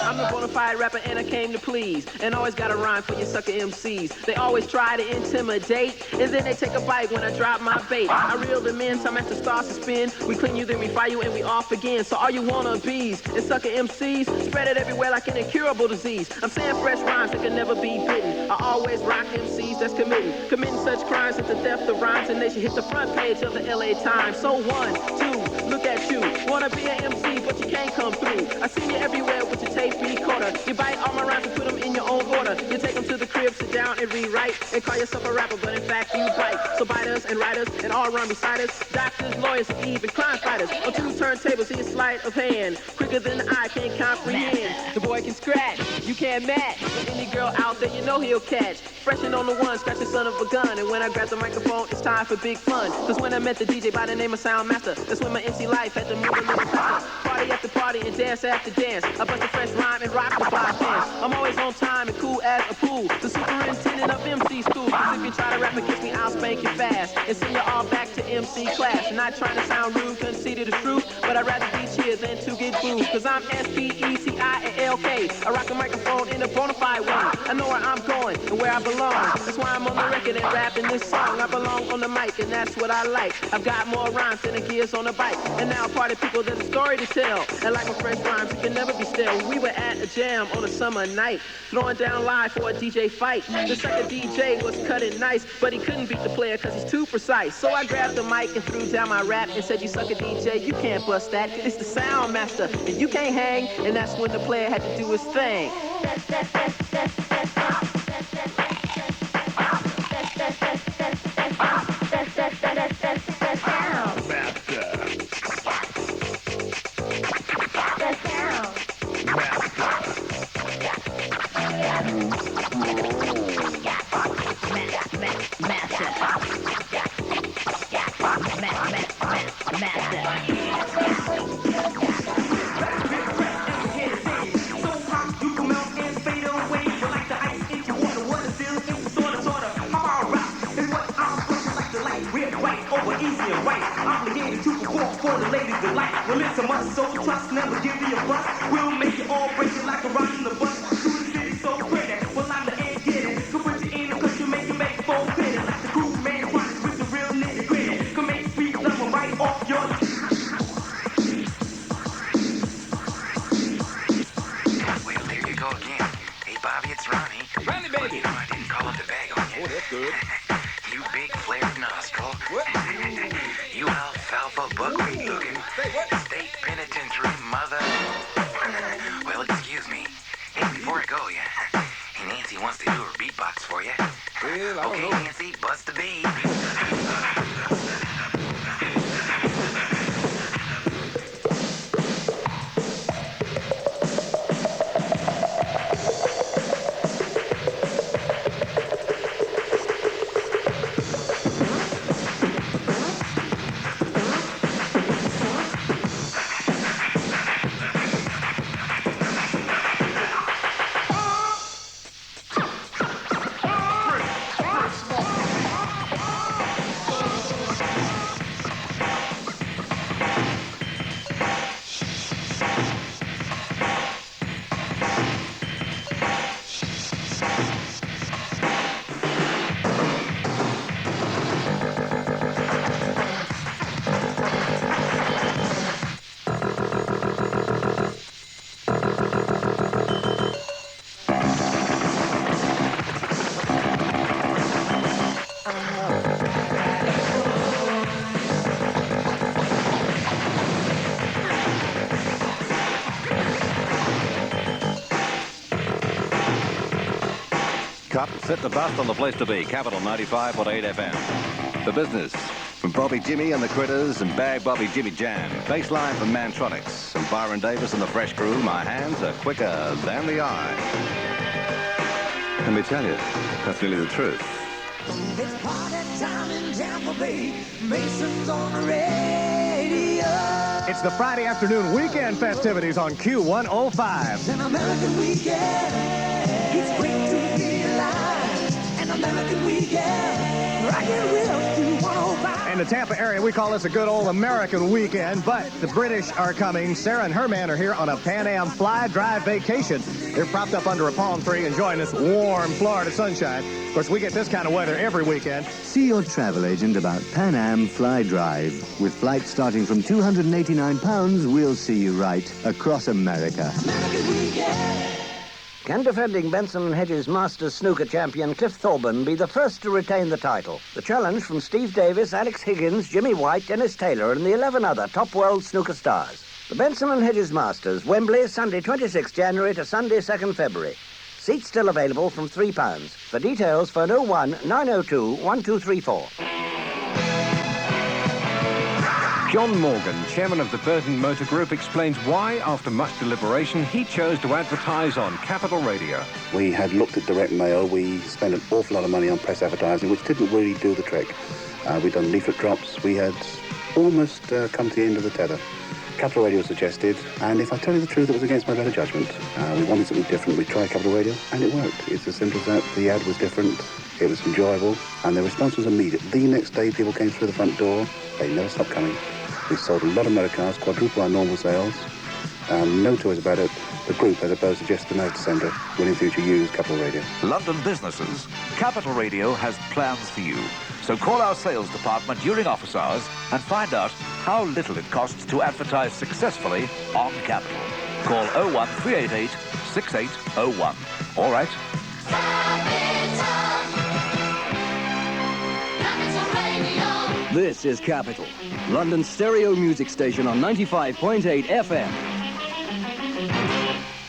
I'm the bona fide rapper and I came to please. And always got a rhyme for your sucker MCs. They always try to intimidate, and then they take a bite when I drop my bait. I reel them in, some after starts to spin. We clean you, then we fire you, and we off again. So all you wannabes and sucker MCs, spread it everywhere like an incurable disease. I'm saying fresh rhymes that can never be bitten. I always rock MCs that's committing such crimes that the theft of rhymes, and they should hit the front page of the LA Times. So 1, 2, look at you. Wanna be an MC, but you can't come through. I see you everywhere with your tape recorder. You bite all my rhymes and put them in your own order. You take them to the crib, sit down and rewrite, and call yourself a rapper, but in fact you bite. So biters and writers and all run beside us, doctors, lawyers, and even crime fighters. On 2 turntables, he is sleight of hand, quicker than the eye can comprehend. The boy can scratch, you can't match. But any girl out there, you know he'll catch. Freshin' on the one, scratch the son of a gun. And when I grab the microphone, it's time for big fun. Cause when I met the DJ by the name of Soundmaster, that's when my MC life had to move a little faster. Party after party and dance after dance. A bunch of fresh rhyme and rock the fly fans. I'm always on time and cool as a pool. The superintendent of MC school. Cause if you try to rap against me, I'll spank you fast. And send you all back to MC class. Not trying to sound rude, conceited the truth. But I'd rather be cheered than to get booed. Cause I'm S-P-E-T-I-A-L-K. I rock the microphone in a bona fide way. I know where I'm going and where I belong. That's why I'm on the record and rapping this song. I belong on the mic and that's what I like. I've got more rhymes than the gears on a bike. And now party people, there's a story to tell. And like my fresh rhymes, it can never be stale. We were at a jam on a summer night, throwing down live for a DJ fight. The second DJ was cutting nice, but he couldn't beat the player cause he's too precise. So I grabbed the mic and threw down my rap and said, you sucker DJ, you can't bust that. It's the Soundmaster and you can't hang. And that's when the player had to do his thing. For the ladies delight. Well, it's a must, so trust, never give me a bust. We'll make you all break it like a rock in the bus. Through the city so pretty. Well, I'm the end getting. Come put you in the cause you make it make full credit. Like the groove man trying with the real nitty gritty. Come make speed level right off your. Well, there you go again. Hey, Bobby, it's Ronnie. Ronnie, baby. You know I didn't call up the bag on you. Oh, that's good. You big flared nostril. What? You alfalfa buckwheat looking. State penitentiary mother. Well, excuse me. Hey, before I go, hey, Nancy wants to do her beatbox for you. Well, I don't know. Nancy, bust the beat. Cup, sit to bust on the place to be, Capital 95.8 FM. The business, from Bobby Jimmy and the Critters and Bag Bobby Jimmy Jam. Baseline from Mantronics and Byron Davis and the Fresh Crew. My hands are quicker than the eye. Let me tell you, that's really the truth. It's party time in Tampa Bay. Mason's on the radio. It's the Friday afternoon weekend festivities on Q105. It's an American weekend. It's great to be alive. An American weekend. Rockin' with Q105. In the Tampa area, we call this a good old American weekend, but the British are coming. Sarah and her man are here on a Pan Am fly drive vacation. They're propped up under a palm tree enjoying this warm Florida sunshine. Of course, we get this kind of weather every weekend. See your travel agent about Pan Am Fly Drive. With flights starting from £289, we'll see you right across America. Can defending Benson & Hedges Masters snooker champion Cliff Thorburn be the first to retain the title? The challenge from Steve Davis, Alex Higgins, Jimmy White, Dennis Taylor and the 11 other top world snooker stars. The Benson & Hedges Masters, Wembley, Sunday 26 January to Sunday 2nd February. Seats still available from £3. For details, phone 01 902 1234. John Morgan, chairman of the Burton Motor Group, explains why, after much deliberation, he chose to advertise on Capital Radio. We had looked at direct mail. We spent an awful lot of money on press advertising, which didn't really do the trick. We'd done leaflet drops. We had almost come to the end of the tether. Capital Radio suggested, and if I tell you the truth, it was against my better judgment. We wanted something different. We tried Capital Radio, and it worked. It's as simple as that. The ad was different. It was enjoyable, and the response was immediate. The next day, people came through the front door. They never stopped coming. We sold a lot of motor cars, quadruple our normal sales. No toys about it. The group, as opposed to just the night centre, will in future use Capital Radio. London businesses, Capital Radio has plans for you. So call our sales department during office hours and find out how little it costs to advertise successfully on Capital. Call 01388 6801. All right? This is Capital, London's stereo music station on 95.8 FM.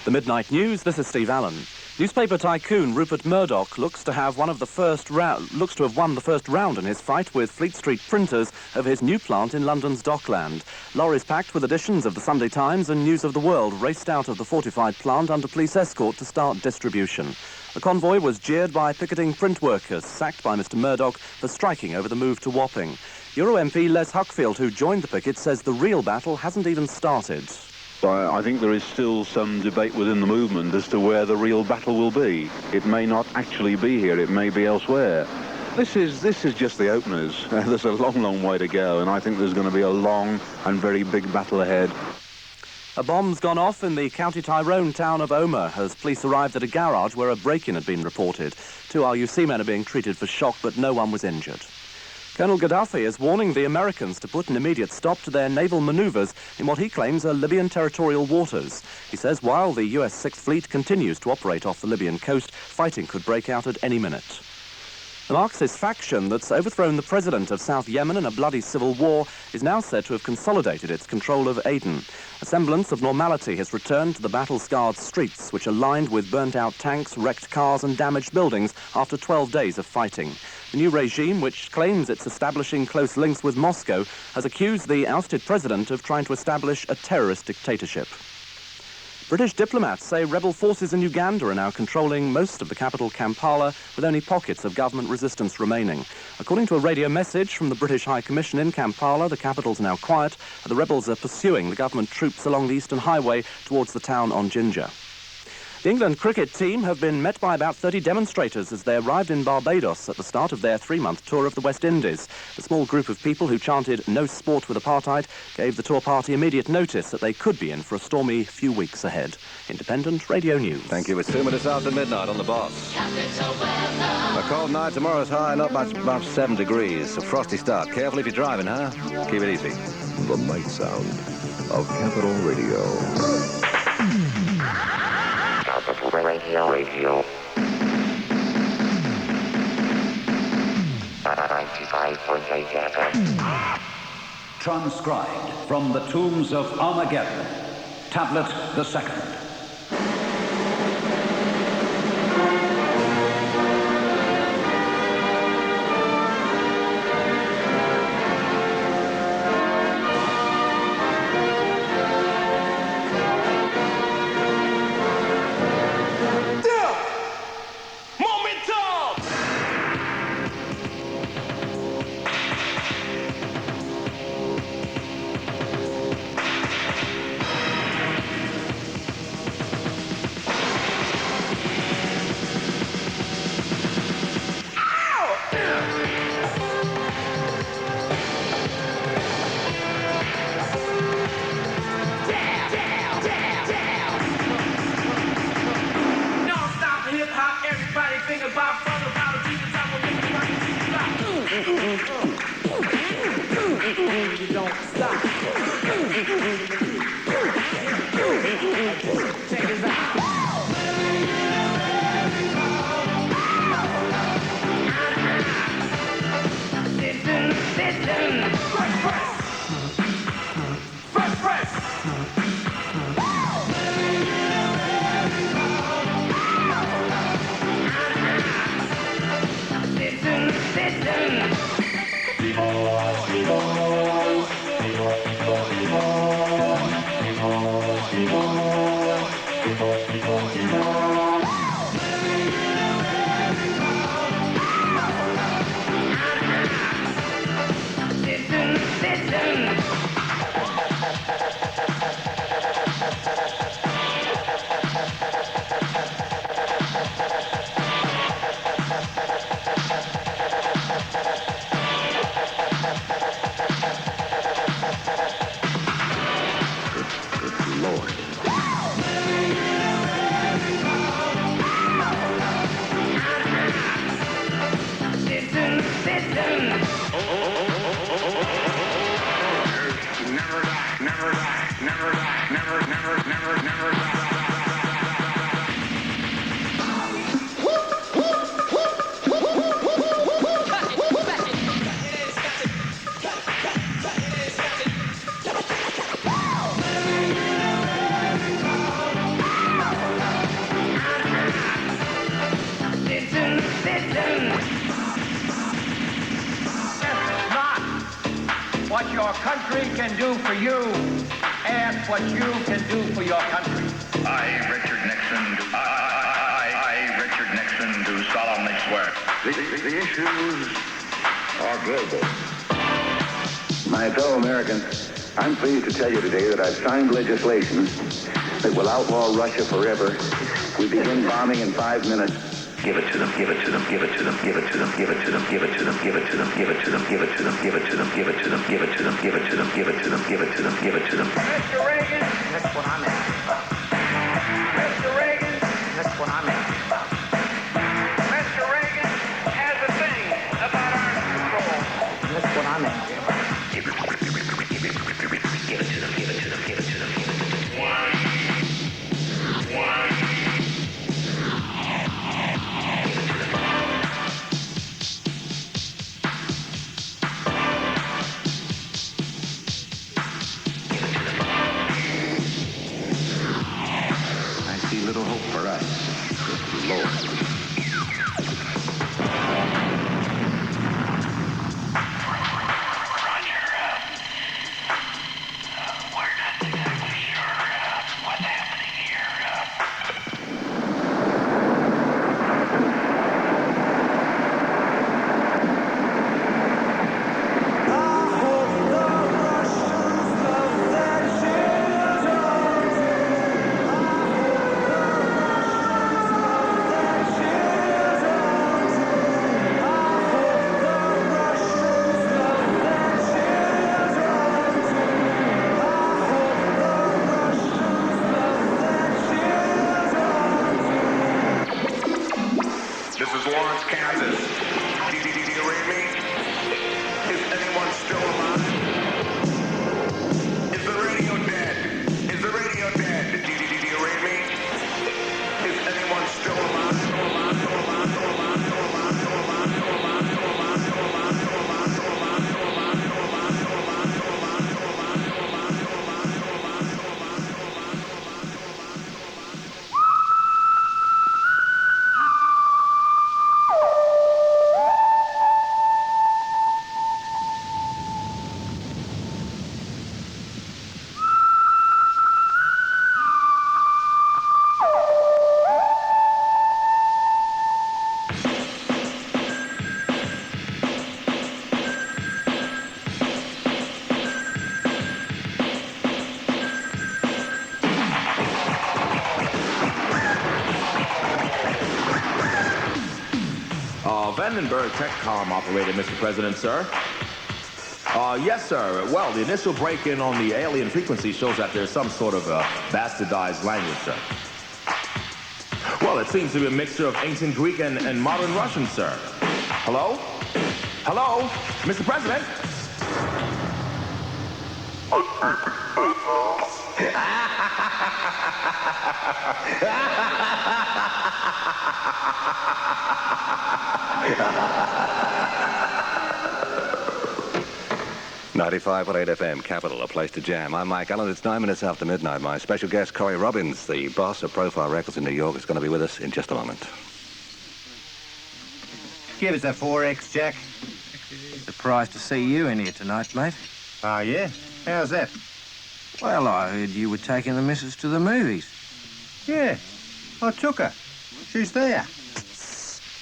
The Midnight News, this is Steve Allen. Newspaper tycoon Rupert Murdoch looks to have won the first round in his fight with Fleet Street printers of his new plant in London's Dockland. Lorries packed with editions of the Sunday Times and News of the World raced out of the fortified plant under police escort to start distribution. The convoy was jeered by picketing print workers, sacked by Mr Murdoch for striking over the move to Wapping. Euro MP Les Huckfield, who joined the picket, says the real battle hasn't even started. I think there is still some debate within the movement as to where the real battle will be. It may not actually be here, it may be elsewhere. This is just the openers. There's a long, long way to go, and I think there's going to be a long and very big battle ahead. A bomb's gone off in the County Tyrone town of Omer as police arrived at a garage where a break-in had been reported. 2 RUC men are being treated for shock, but no one was injured. Colonel Gaddafi is warning the Americans to put an immediate stop to their naval maneuvers in what he claims are Libyan territorial waters. He says while the US 6th Fleet continues to operate off the Libyan coast, fighting could break out at any minute. The Marxist faction that's overthrown the president of South Yemen in a bloody civil war is now said to have consolidated its control of Aden. A semblance of normality has returned to the battle-scarred streets, which are lined with burnt-out tanks, wrecked cars and damaged buildings after 12 days of fighting. The new regime, which claims it's establishing close links with Moscow, has accused the ousted president of trying to establish a terrorist dictatorship. British diplomats say rebel forces in Uganda are now controlling most of the capital Kampala, with only pockets of government resistance remaining. According to a radio message from the British High Commission in Kampala, the capital's now quiet, and the rebels are pursuing the government troops along the eastern highway towards the town on Jinja. The England cricket team have been met by about 30 demonstrators as they arrived in Barbados at the start of their 3-month tour of the West Indies. The small group of people who chanted "No sport with apartheid" gave the tour party immediate notice that they could be in for a stormy few weeks ahead. Independent Radio News. Thank you. It's 2 minutes after midnight on The Boss. A cold night, tomorrow's high, not much above 7 degrees. A frosty start. Careful if you're driving, huh? Keep it easy. The night sound of Capital Radio. Capital Radio. 95.8 FM. Transcribed from the tombs of Armageddon. Tablet the Second. country can do for you, ask what you can do for your country. I, Richard Nixon, do solemnly swear. The issues are global. My fellow Americans, I'm pleased to tell you today that I've signed legislation that will outlaw Russia forever. We begin bombing in 5 minutes. Give it to them, give it to them, give it to them, give it to them, give it to them, give it to them, give it to them, give it to them, give it to them, give it to them, give it to them, give it to them, give it to them, give it to them, give it to them, give it to them. Mr. Reagan, that's what I'm asking about. Mr. Reagan, that's what I'm asking about. Mr. Reagan has a thing about arms control. That's what I'm asking about. Give it to them, give it to them, give it to them, give it to them, give it to them. Little hope for us. Lord. Vandenberg Techcom operator, Mr. President, sir. Yes, sir. Well, the initial break-in on the alien frequency shows that there's some sort of bastardized language, sir. Well, it seems to be a mixture of ancient Greek and modern Russian, sir. Hello? Hello? Mr. President? .8 FM, Capital, a place to jam. I'm Mike Allen. It's 9 minutes after midnight. My special guest, Cory Robbins, the boss of Profile Records in New York, is going to be with us in just a moment. Give us a 4X, Jack. Surprised to see you in here tonight, mate. Oh, yeah? How's that? Well, I heard you were taking the missus to the movies. Yeah, I took her. She's there.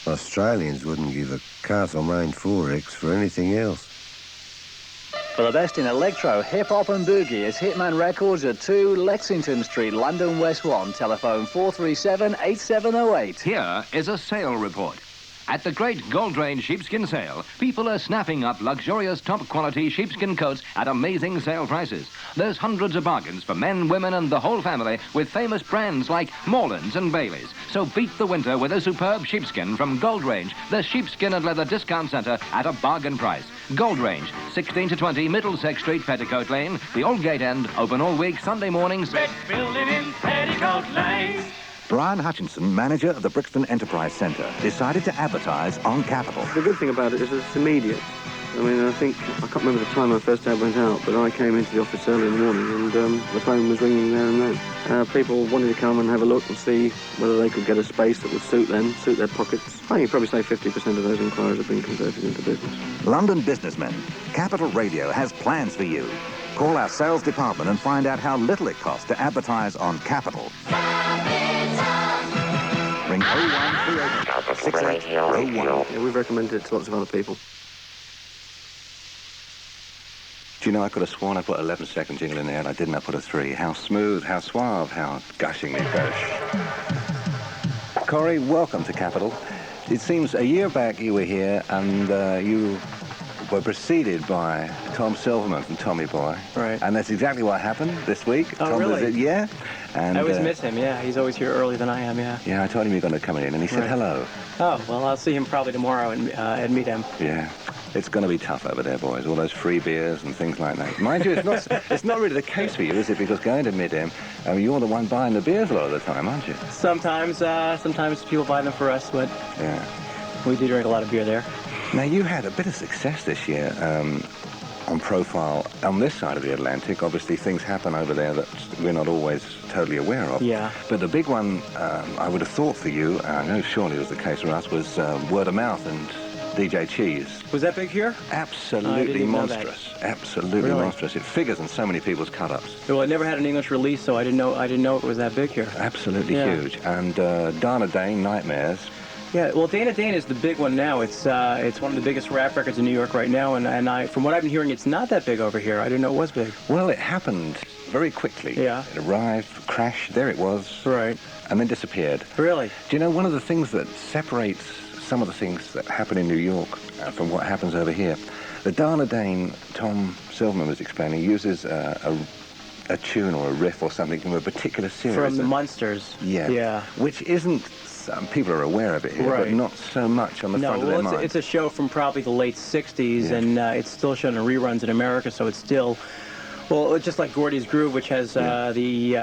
Australians wouldn't give a Castlemaine 4X for anything else. For the best in electro, hip-hop and boogie is Hitman Records at 2 Lexington Street, London West 1. Telephone 437-8708. Here is a sale report. At the great Gold Range sheepskin sale, people are snapping up luxurious top-quality sheepskin coats at amazing sale prices. There's hundreds of bargains for men, women, and the whole family with famous brands like Morelands and Baileys. So beat the winter with a superb sheepskin from Gold Range, the sheepskin and leather discount centre at a bargain price. Gold Range, 16 to 20 Middlesex Street, Petticoat Lane, the Old Gate End, open all week, Sunday mornings. Red building in Petticoat Lane. Brian Hutchinson, manager of the Brixton Enterprise Centre, decided to advertise on Capital. The good thing about it is it's immediate. I mean, I can't remember the time our first ad went out, but I came into the office early in the morning and the phone was ringing there and then. People wanted to come and have a look and see whether they could get a space that would suit them, suit their pockets. I think you'd probably say 50% of those inquiries have been converted into business. London businessmen, Capital Radio has plans for you. Call our sales department and find out how little it costs to advertise on Capital. Ring 01308 Yeah, we've recommended it to lots of other people. Do you know, I could have sworn I put 11-second jingle in there, and I didn't. I put a 3. How smooth, how suave, how gushingly fresh. Cory, welcome to Capital. It seems a year back you were here, and you were preceded by Tom Silverman from Tommy Boy. Right. And that's exactly what happened this week. Oh, Tom really? Was it, yeah. And, I always miss him, yeah. He's always here earlier than I am, yeah. Yeah, I told him you were going to come in, and he said Right. hello. Oh, well, I'll see him probably tomorrow and meet him. Yeah. It's going to be tough over there, boys. All those free beers and things like that. Mind you, it's not really the case for you, is it? Because going to Mid-M, you're the one buying the beers a lot of the time, aren't you? Sometimes people buy them for us, but yeah, we do drink a lot of beer there. Now, you had a bit of success this year on Profile on this side of the Atlantic. Obviously, things happen over there that we're not always totally aware of. Yeah. But the big one, I would have thought for you, I know surely it was the case for us, was word of mouth and DJ Cheese. Was that big here? Absolutely monstrous. Absolutely Really? monstrous. It figures in so many people's cut-ups. Well, it never had an English release, so I didn't know it was that big here. Absolutely Yeah. huge. And Dana Dane, Nightmares. Yeah, well, Dana Dane is the big one now. It's one of the biggest rap records in New York right now, and from what I've been hearing, it's not that big over here. I didn't know it was big. Well, it happened very quickly. Yeah. It arrived, crashed, there it was. Right. And then disappeared. Really? Do you know, one of the things that separates some of the things that happen in New York from what happens over here, the Dana Dane, Tom Silverman was explaining, uses a tune or a riff or something from a particular series. From the Munsters. Yeah. Yeah. Which isn't, people are aware of it here, but Right. not so much on the front of their mind. It's a show from probably the late 60s, Yeah. and it's still shown in reruns in America, so it's still, well, it's just like Gordy's Groove, which has the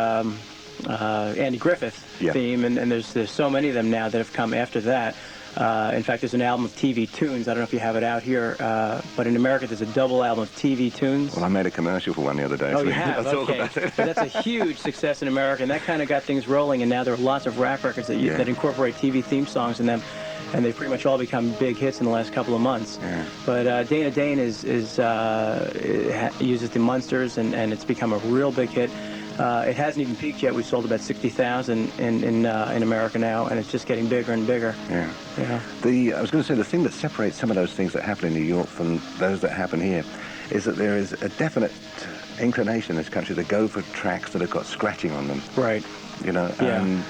Andy Griffith theme, and there's so many of them now that have come after that. In fact, there's an album of TV tunes. I don't know if you have it out here, but in America there's a double album of TV tunes. Well, I made a commercial for one the other day. Oh, so you have? I'll talk Okay. about it. But that's a huge success in America, and that kind of got things rolling, and now there are lots of rap records that incorporate TV theme songs in them, and they've pretty much all become big hits in the last couple of months. Yeah. But Dana Dane uses the Munsters, and it's become a real big hit. It hasn't even peaked yet. We've sold about 60,000 in America now, and it's just getting bigger and bigger. Yeah. Yeah. I was going to say, the thing that separates some of those things that happen in New York from those that happen here is that there is a definite inclination in this country to go for tracks that have got scratching on them. Right. You know, Yeah. and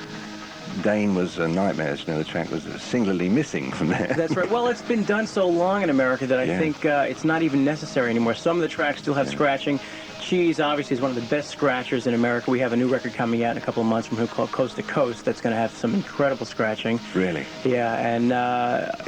Dane was Nightmares, you know, the track was singularly missing from there. That's right. Well, it's been done so long in America that I think it's not even necessary anymore. Some of the tracks still have scratching. Cheese, obviously, is one of the best scratchers in America. We have a new record coming out in a couple of months from him called Coast to Coast that's going to have some incredible scratching. Really? Yeah, and...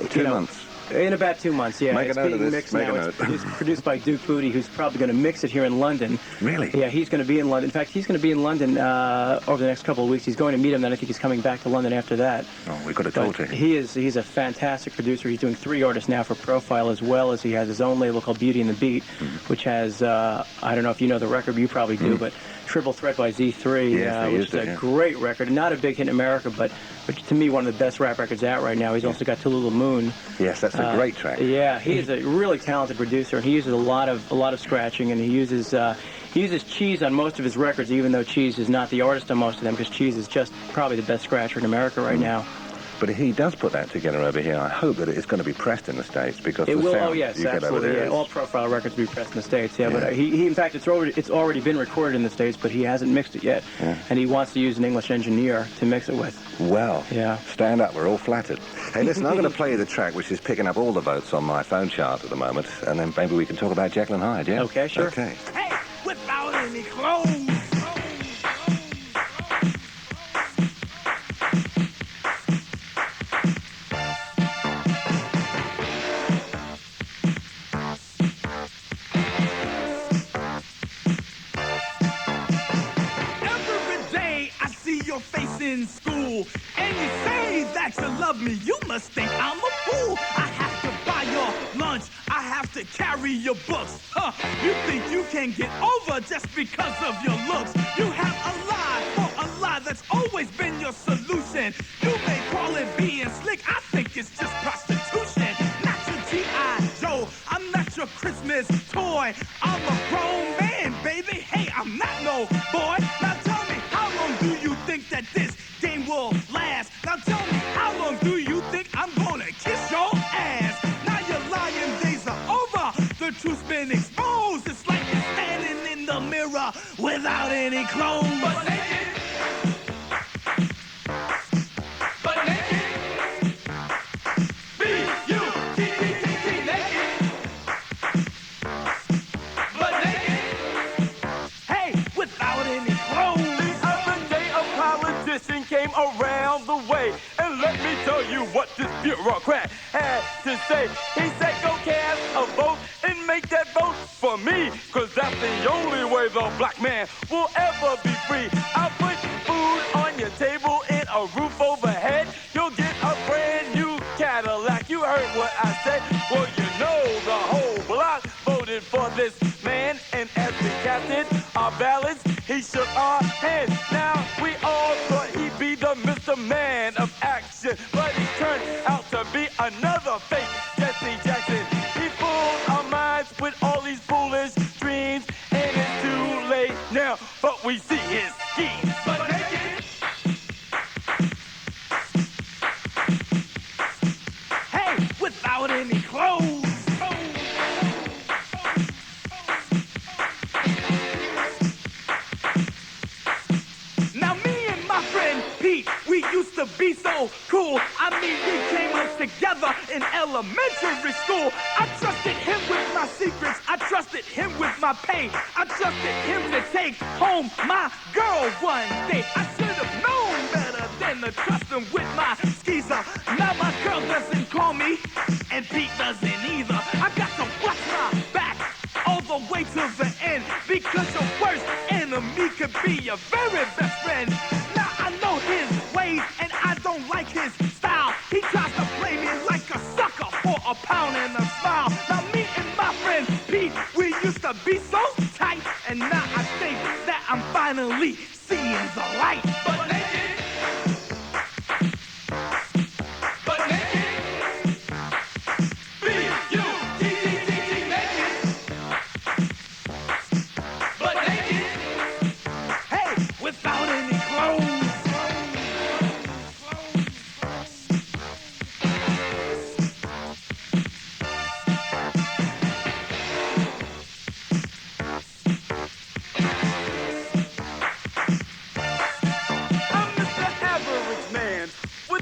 2 months. In about 2 months, yeah. Make a It's note of being this. mixed Make now. a It's note. produced by Duke Booty, who's probably going to mix it here in London. Really? Yeah, he's going to be in London. In fact, he's going to be in London over the next couple of weeks. He's going to meet him, then I think he's coming back to London after that. Oh, we've got to talk to him. He's a fantastic producer. He's doing 3 artists now for Profile, as well as he has his own label called Beauty and the Beat, which has, I don't know if you know the record, but you probably do, but Triple Threat by Z3, Yes, which is a great record. Not a big hit in America, but to me, one of the best rap records out right now. He's also got Tallulah Moon. Yes, that's a great track. Yeah, he is a really talented producer, and he uses a lot of scratching, and he uses Cheese on most of his records, even though Cheese is not the artist on most of them, because Cheese is just probably the best scratcher in America right now. But he does put that together over here. I hope that it's going to be pressed in the States, because It the will. sound Oh yes, you get over absolutely. there Yeah. is- All Profile records will be pressed in the States. Yeah, but he in fact, it's already been recorded in the States, but he hasn't mixed it yet, and he wants to use an English engineer to mix it with. Well, yeah. Stand up. We're all flattered. Hey, listen, I'm going to play you the track which is picking up all the votes on my phone chart at the moment, and then maybe we can talk about Jekyll and Hyde. Yeah. Okay, sure. Okay. Hey, without any clothes. Every day I see your face in school, and you say that you love me. You must think I'm a fool. I have to buy your lunch. I have to carry your books. Huh? You think you can get over just because of your looks? You have a lie for a lie. That's always been your solution. You may call it being slick. I think it's just prostitution. Not your G.I. Joe. I'm not your Christmas toy. I'm a grown man, baby. show, boy. Now tell me, how long do you think that this game will last? Now tell me, how long do you think I'm gonna kiss your ass? Now your lying days are over. The truth's been exposed. It's like you're standing in the mirror without any clothes. But naked. But naked. B-U-T-T-T-T, naked. But naked. Hey, without any clothes. The other day a politician came around the way, and let me tell you what this bureaucrat had to say. He said, go cast a vote and make that vote for me, cause that's the only way the black man will ever be free. I'll put food on your table and a roof overhead. You'll get a brand new Cadillac. You heard what I said. Well, you know the whole block voted for this man, and as we casted our ballots, he shook our hands. Now we all thought he'd be the Mr. Man of action, but he turned out to be another fake Jesse Jackson. He fooled our minds with all these foolish dreams, and it's too late now, but we see his schemes. But naked. Hey, without any clothes. Now me and my friend Pete, we used to be so cool. I mean, we came up together in elementary school. I trusted him with my secrets. I trusted him with my pain. I trusted him to take home my girl one day. I should have known better than to trust him with my skeezer. Now my girl doesn't call me, and Pete doesn't either. I got to watch my back all the way to the end, because your worst enemy could be your very best friend. Now I know his ways, and I don't like his style. He tries to play me like a sucker for a pound and a smile. Now me and my friend Pete, we used to be so tight, and now I think that I'm finally seeing the light. But naked. But naked. B-U-T-T-T-T, naked. But naked. Hey, without any clothes.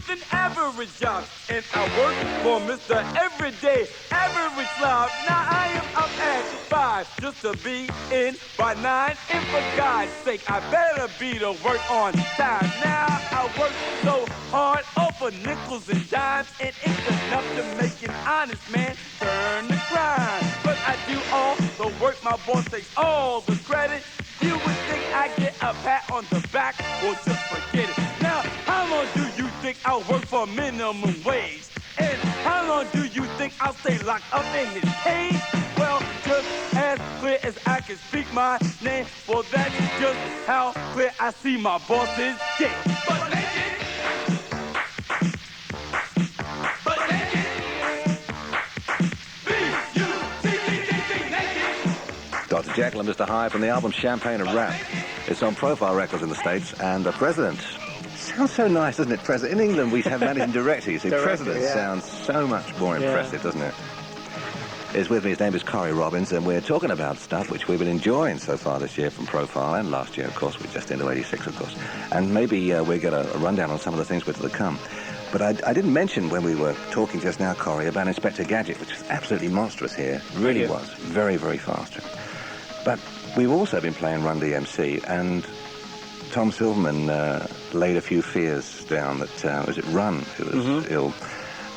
An average job, and I work for Mr. Everyday Average Slob. Now I am up at 5 just to be in by 9, and for God's sake I better be to work on time. Now I work so hard, all for nickels and dimes, and it's enough to make an honest man turn to crime. But I do all the work, my boss takes all the credit. You would think I get a pat on the back, well just forget it. Now how long do you think I'll work for minimum wage? And how long do you think I'll stay locked up in this cage? Well, just as clear as I can speak my name, well that's just how clear I see my boss's game. But naked. But naked. B-U-T-T-T-T, naked. Dr. Jekyll and Mr. Hyde from the album Champagne and Rap. It's on Profile Records in the States, and the President. Sounds so nice, doesn't it, President? In England, we have managing director. You see, President sounds so much more impressive, doesn't it? Is with me. His name is Cory Robbins, and we're talking about stuff which we've been enjoying so far this year from Profile, and last year, of course, we're just into 86, of course. And maybe we'll get a rundown on some of the things which are to come. But I didn't mention when we were talking just now, Cory, about Inspector Gadget, which was absolutely monstrous here. Really was. Very, very fast. But we've also been playing Run DMC, and Tom Silverman laid a few fears down that, was it Run, who was ill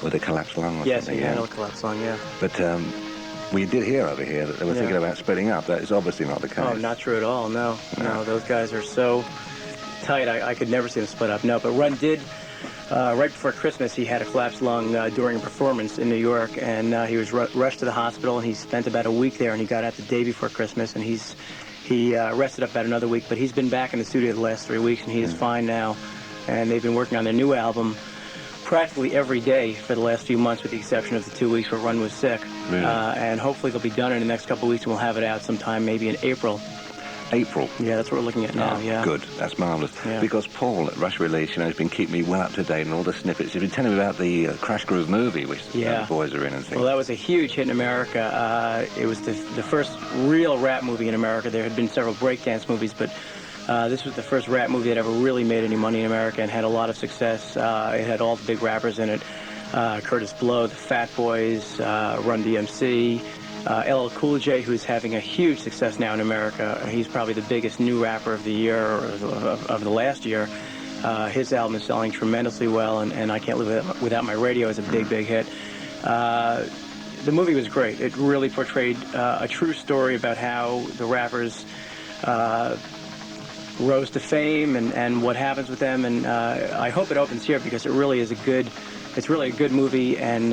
with a collapsed lung or something? Yes, he had a collapsed lung, yeah. But we did hear over here that they were thinking about splitting up. That is obviously not the case. Oh, not true at all, no. No, those guys are so tight, I could never see them split up. No, but Run did, right before Christmas, he had a collapsed lung during a performance in New York, and he was rushed to the hospital, and he spent about a week there, and he got out the day before Christmas, and he rested up about another week, but he's been back in the studio the last 3 weeks, and he is fine now. And they've been working on their new album practically every day for the last few months, with the exception of the 2 weeks where Run was sick. Really? And hopefully they'll be done in the next couple of weeks, and we'll have it out sometime maybe in April. April. Yeah, that's what we're looking at now, yeah. Good, that's marvellous. Yeah. Because Paul at Rush Release, you know, has been keeping me well up to date and all the snippets. He's been telling me about the Crash Groove movie, which the boys are in and things. Well, that was a huge hit in America. It was the first real rap movie in America. There had been several breakdance movies, but this was the first rap movie that ever really made any money in America and had a lot of success. It had all the big rappers in it. Curtis Blow, the Fat Boys, Run DMC, LL Cool J, who's having a huge success now in America. He's probably the biggest new rapper of the year, or of the last year. His album is selling tremendously well, and I Can't Live Without My Radio is a big, big hit. The movie was great. It really portrayed a true story about how the rappers rose to fame and what happens with them, and I hope it opens here because it really is it's really a good movie, and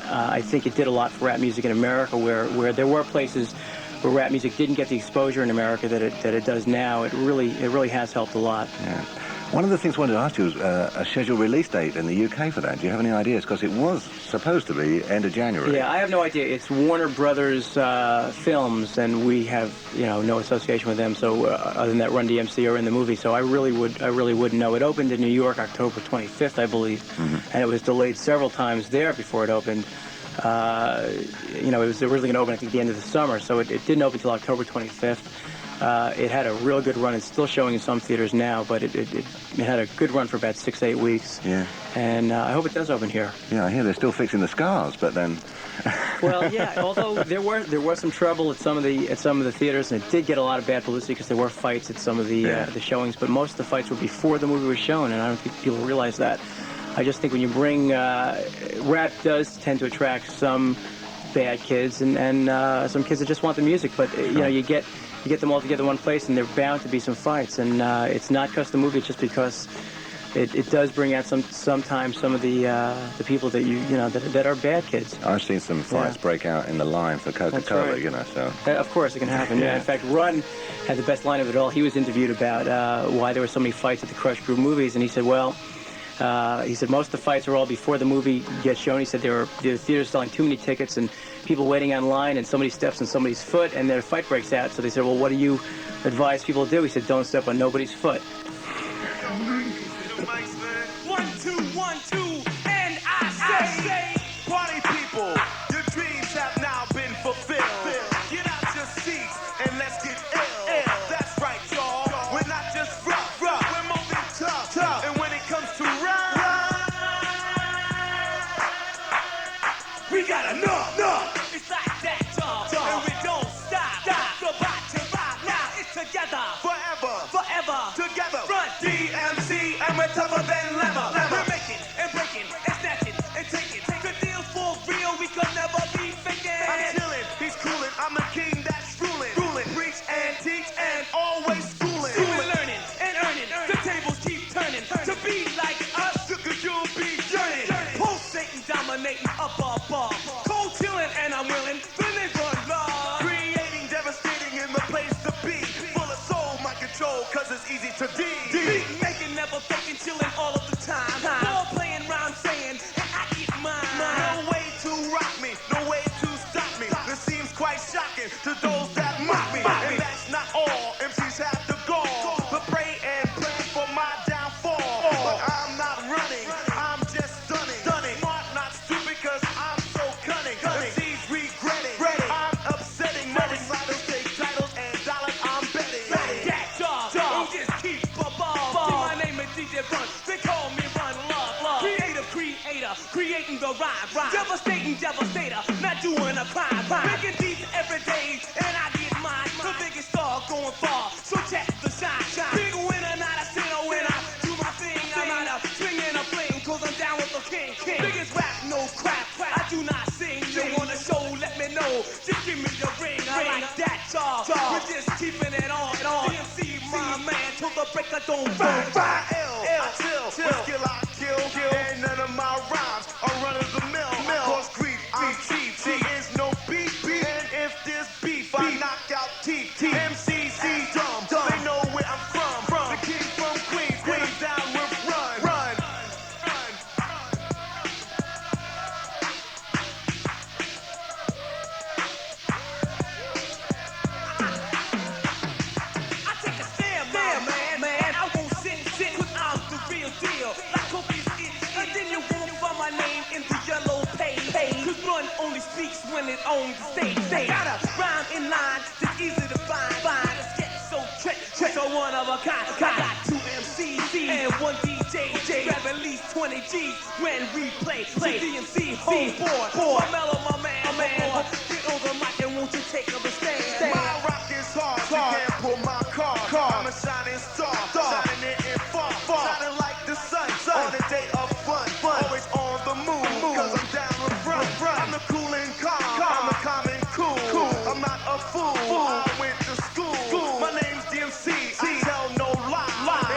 I think it did a lot for rap music in America, where there were places where rap music didn't get the exposure in America that it does now. It really has helped a lot. Yeah. One of the things I wanted to ask you was a scheduled release date in the UK for that. Do you have any ideas? Because it was supposed to be end of January. Yeah, I have no idea. It's Warner Brothers Films, and we have no association with them. So other than that, Run DMC are in the movie. So I really wouldn't know. It opened in New York October 25th, I believe, and it was delayed several times there before it opened. It was originally going to open, I think, at the end of the summer, so it didn't open until October 25th. It had a real good run. It's still showing in some theaters now, but it had a good run for about 6-8 weeks. Yeah. And I hope it does open here. Yeah, I hear they're still fixing the scars, but then. Well, yeah. Although there was some trouble at some of the theaters, and it did get a lot of bad publicity because there were fights at some of the showings. But most of the fights were before the movie was shown, and I don't think people realize that. I just think when you bring rap does tend to attract some bad kids and some kids that just want the music, but you get them all together in one place, and there's bound to be some fights. And it's not because the movie, it's just because it does bring out sometimes some of the people that that are bad kids. I've seen some fights break out in the line for Coca-Cola, right. So. Of course, it can happen. Yeah. In fact, Run had the best line of it all. He was interviewed about why there were so many fights at the Crush Groove movies, and he said, well. He said most of the fights are all before the movie gets shown. He said the theaters selling too many tickets and people waiting online, and somebody steps on somebody's foot and their fight breaks out. So they said, well, what do you advise people to do? He said, don't step on nobody's foot. 1, 2, 1, 2, and I say, party people, your dreams have now been fulfilled. Get out your seats and let's get ill. That's right, y'all. We're not just rough. We're moving tough. And when it comes to we got enough. It's like that, y'all. And we don't stop. Survive now. It's together. Forever. Together. Front DMC, and we're tougher than leather. We're making and breaking and snatching and taking. The deal's for real. We could never be faking. I'm chilling. He's coolin'. I'm a king that's ruling. Preach and teach and always schooling. Learning and earning. The tables keep turning. To be like us, cause you'll be yearning. Pulsating, dominating up above. Cold chilling, and I'm willing. Feeling for love. Creating, devastating in the place to be. Full of soul, my control, cause it's easy to be. Making, never faking, chilling all of the time. Ball playing, rhyme saying, and I get mine. No way to rock me, no way to stop me. This seems quite shocking to those that mock me. And that's not all, MCs have to go. But pray and pray for my downfall. But I'm not running, I'm just stunning. Smart, not stupid, cause I'm so cunning. MCs regretting, I'm upsetting. Money titles, take titles, and dollars I'm betting. That dog, just keep a ball. My name is DJ Run, they call me Run Love. Creator, creating the rhyme. Devastating, devastator, not doing a crime. Making beats every day, and I get mine. The biggest star going far, so check the shine. Big winner, not a sinner winner. Do my thing, I'm out of swinging a fling, cause I'm down with the king. Biggest rap, no crap, I do not sing. You want a show, let me know. Just give me the ring, I like that, y'all. We're just keeping it on. DMC, my man, till the break of dawn. I chill, with skill I kill. And none of my rhymes are run of the mill. Cause creep, I'm cheap. There is no beef. And if there's beef, I knock out teeth. MCC dumb. They know where I'm from. The king from Queens, Queens down with Run. beats when it owns the stage. They got a rhyme in line, it's easy to find. A sketch so trick, so one of a kind. I got 2 MCs and 1 DJ. Grab at least 20 G's when we play. DMC, home board. Mellow, my man. Get on the mic and won't you take up a stand? My rock is hard, you can't pull my car. I'm a shining star, shining it in far. Shining like the sun on the day of fun. Always on the move, cause I'm down to front. I'm the cool and calm, I'm the calm and cool. I'm not a fool, I went to school. My name's DMC, I tell no lie.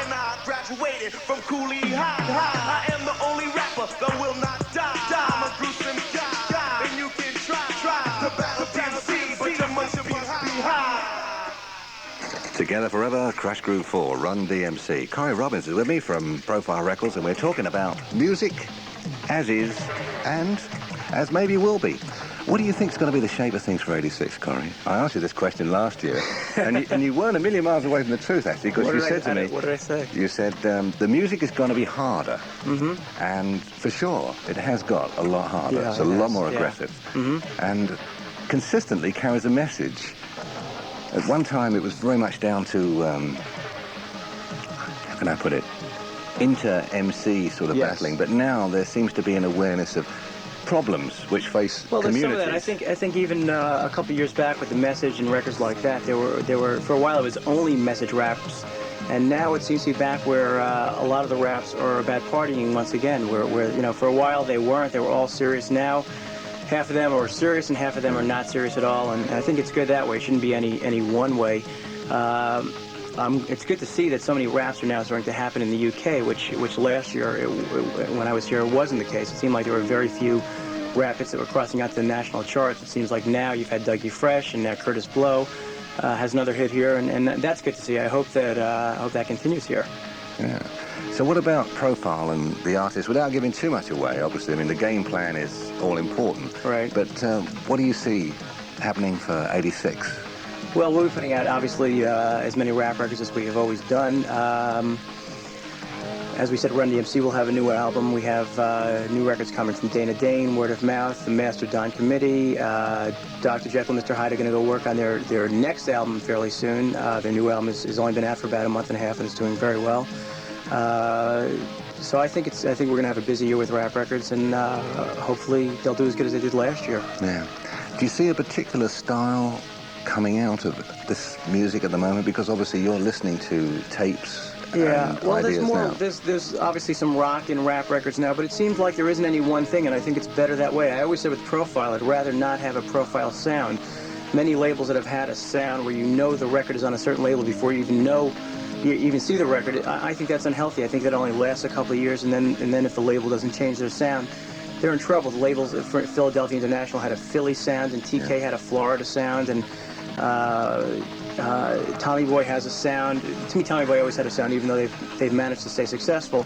And I graduated from Cooley High. I am the only rapper that will not die. I'm a gruesome guy, and you can try to battle DMC, but you must be high. Together forever, Crash Groove 4, Run DMC. Cory Robbins is with me from Profile Records, and we're talking about music as is and as maybe will be. What do you think is going to be the shape of things for 86, Cory? I asked you this question last year, and you weren't a million miles away from the truth, actually, because you said to me... What did I say? You said the music is going to be harder, and for sure, it has got a lot harder. Yeah, it's a lot more aggressive, and consistently carries a message. At one time, it was very much down to, how can I put it, inter-MC sort of battling, but now there seems to be an awareness of problems which face communities. There's some of that. I think even a couple of years back with the Message and records like that, there were for a while it was only message raps, and now it seems to be back where a lot of the raps are about partying once again. Where you know, for a while they weren't. They were all serious. Now half of them are serious and half of them are not serious at all, and I think it's good that way. It shouldn't be any one way. It's good to see that so many raps are now starting to happen in the UK, which last year, when I was here, it wasn't the case. It seemed like there were very few rap hits that were crossing out to the national charts. It seems like now you've had Dougie Fresh, and now Curtis Blow has another hit here, and that's good to see. I hope that continues here. Yeah. So what about Profile and the artists? Without giving too much away, obviously, I mean, the game plan is all important. Right. But what do you see happening for 86? Well, we'll be putting out, obviously, as many rap records as we have always done. As we said, Run DMC will have a new album. We have new records coming from Dana Dane, Word of Mouth, the Master Don Committee, Dr. Jekyll and Mr. Hyde are going to go work on their next album fairly soon. Their new album has only been out for about a month and a half, and it's doing very well. So I think we're going to have a busy year with rap records, and hopefully they'll do as good as they did last year. Yeah. Do you see a particular style coming out of this music at the moment? Because obviously you're listening to tapes. Yeah, well, there's more. Now. There's obviously some rock in rap records now, but it seems like there isn't any one thing, and I think it's better that way. I always said with Profile, I'd rather not have a Profile sound. Many labels that have had a sound where you know the record is on a certain label before you even see the record, I think that's unhealthy. I think that only lasts a couple of years, and then if the label doesn't change their sound, they're in trouble. The labels, for Philadelphia International had a Philly sound, and TK had a Florida sound, and Tommy Boy has a sound. To me, Tommy Boy always had a sound, even though they've managed to stay successful.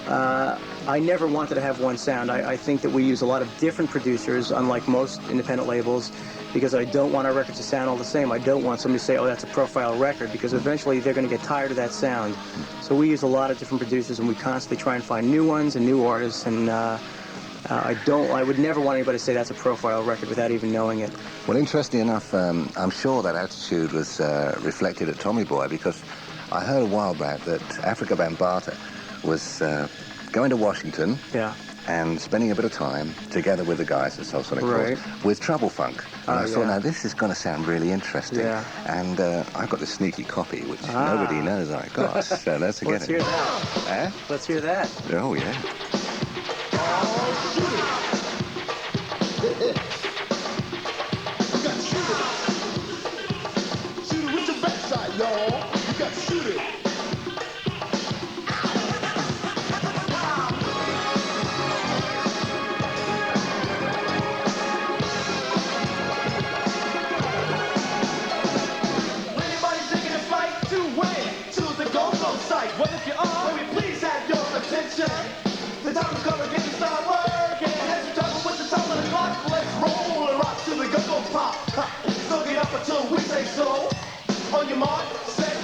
I never wanted to have one sound. I think that we use a lot of different producers, unlike most independent labels, because I don't want our records to sound all the same. I don't want somebody to say, oh, that's a Profile record, because eventually they're going to get tired of that sound. So we use a lot of different producers, and we constantly try and find new ones and new artists, and I would never want anybody to say that's a Profile record without even knowing it. Well, interestingly enough, I'm sure that attitude was reflected at Tommy Boy, because I heard a while back that Afrika Bambaataa was going to Washington and spending a bit of time together with the guys at Stetsasonic with Trouble Funk. And I thought, now this is going to sound really interesting. Yeah. And I got this sneaky copy, which nobody knows I got. So let's get it. Let's hear that. Let's hear that. Oh, yeah. You got to shoot it. Shoot it with your backside, y'all. You got to shoot it. Anybody taking a flight to where? To the go-go site. Well, if you are, let me please have your attention. The time is gonna get you start working. Heads are talking with the top of the clock. Let's roll and rock till the go-go pop. So get up until we say so. On your mark, set,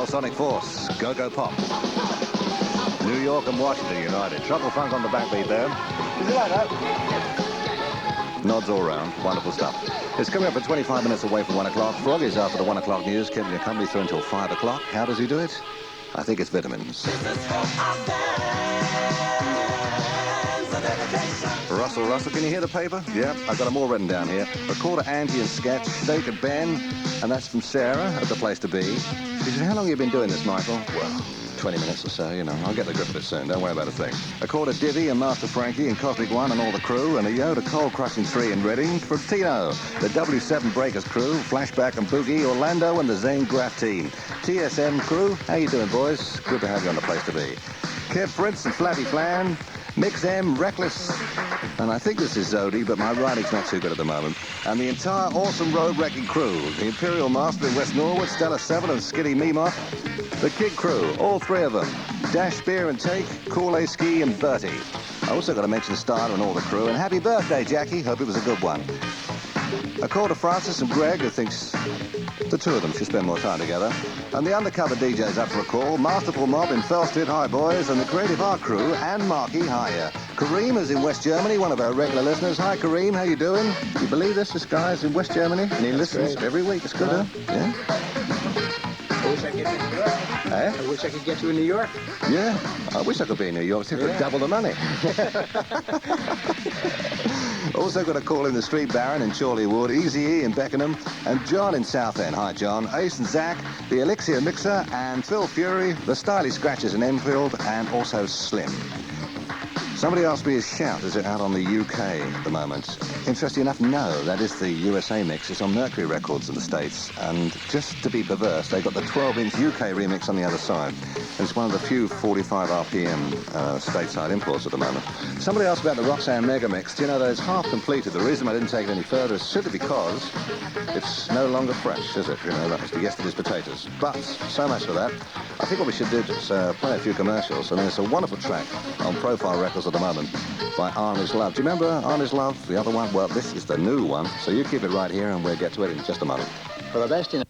Stetsasonic Force, Go-Go Pop. New York and Washington united. Truckle funk on the backbeat there. Did you like that? Nods all round. Wonderful stuff. It's coming up for 25 minutes away from 1 o'clock. Froggy's after the 1 o'clock news, keeping your company through until 5 o'clock. How does he do it? I think it's vitamins. Russell, can you hear the paper? Yeah, I've got them all written down here. Recorder Angie and Sketch, Steak at Ben, and that's from Sarah at the place to be. She said, how long have you been doing this, Michael? Well, 20 minutes or so, you know. I'll get the grip of it soon. Don't worry about a thing. A quarter Divvy and Master Frankie and Cosmic One and all the crew, and a Yoda Coal Crushing 3 in Reading for Tino, the W7 Breakers crew, Flashback and Boogie, Orlando and the Zane Graff team. TSM crew, how you doing, boys? Good to have you on the place to be. Kev Fritz and Flappy Flan, Mix M, Reckless, and I think this is Zodi, but my writing's not too good at the moment. And the entire awesome road wrecking crew, the Imperial Master in West Norwood, Stella 7 and Skitty Memoth, the Kid crew, all three of them, Dash Beer and Take, Kool-Aid Ski and Bertie. I also got to mention Starter and all the crew, and happy birthday, Jackie, hope it was a good one. A call to Francis and Greg, who thinks the two of them should spend more time together. And the undercover DJ's up for a call. Masterful Mob in Felsted, hi boys, and the Creative Art crew, and Marky, hiya. Kareem is in West Germany, one of our regular listeners. Hi Kareem, how you doing? You believe this guy's in West Germany, and he listens every week. It's good, huh? Yeah? I wish I could get you in New York. Eh? I wish I could get you in New York. Yeah, I wish I could be in New York, see if I double the money. Also got a call in the Street Baron in Chorleywood, Easy E in Beckenham, and John in Southend. Hi, John. Ace and Zach, the Elixir Mixer, and Phil Fury, the Styly Scratchers in Enfield, and also Slim. Somebody asked me his shout. Is it out on the UK at the moment? Interesting enough, no. That is the USA mix. It's on Mercury Records in the States. And just to be perverse, they've got the 12-inch UK remix on the other side. And it's one of the few 45 RPM stateside imports at the moment. Somebody asked about the Roxanne Mega Mix. Do you know that it's half completed? The reason I didn't take it any further is simply because it's no longer fresh, is it? You know, that was the yesterday's potatoes. But so much for that. I think what we should do is play a few commercials. And there's a wonderful track on Profile Records at the moment by Arnie's Love. Do you remember Arnie's Love, the other one? Well, this is the new one. So you keep it right here and we'll get to it in just a moment. For the best in...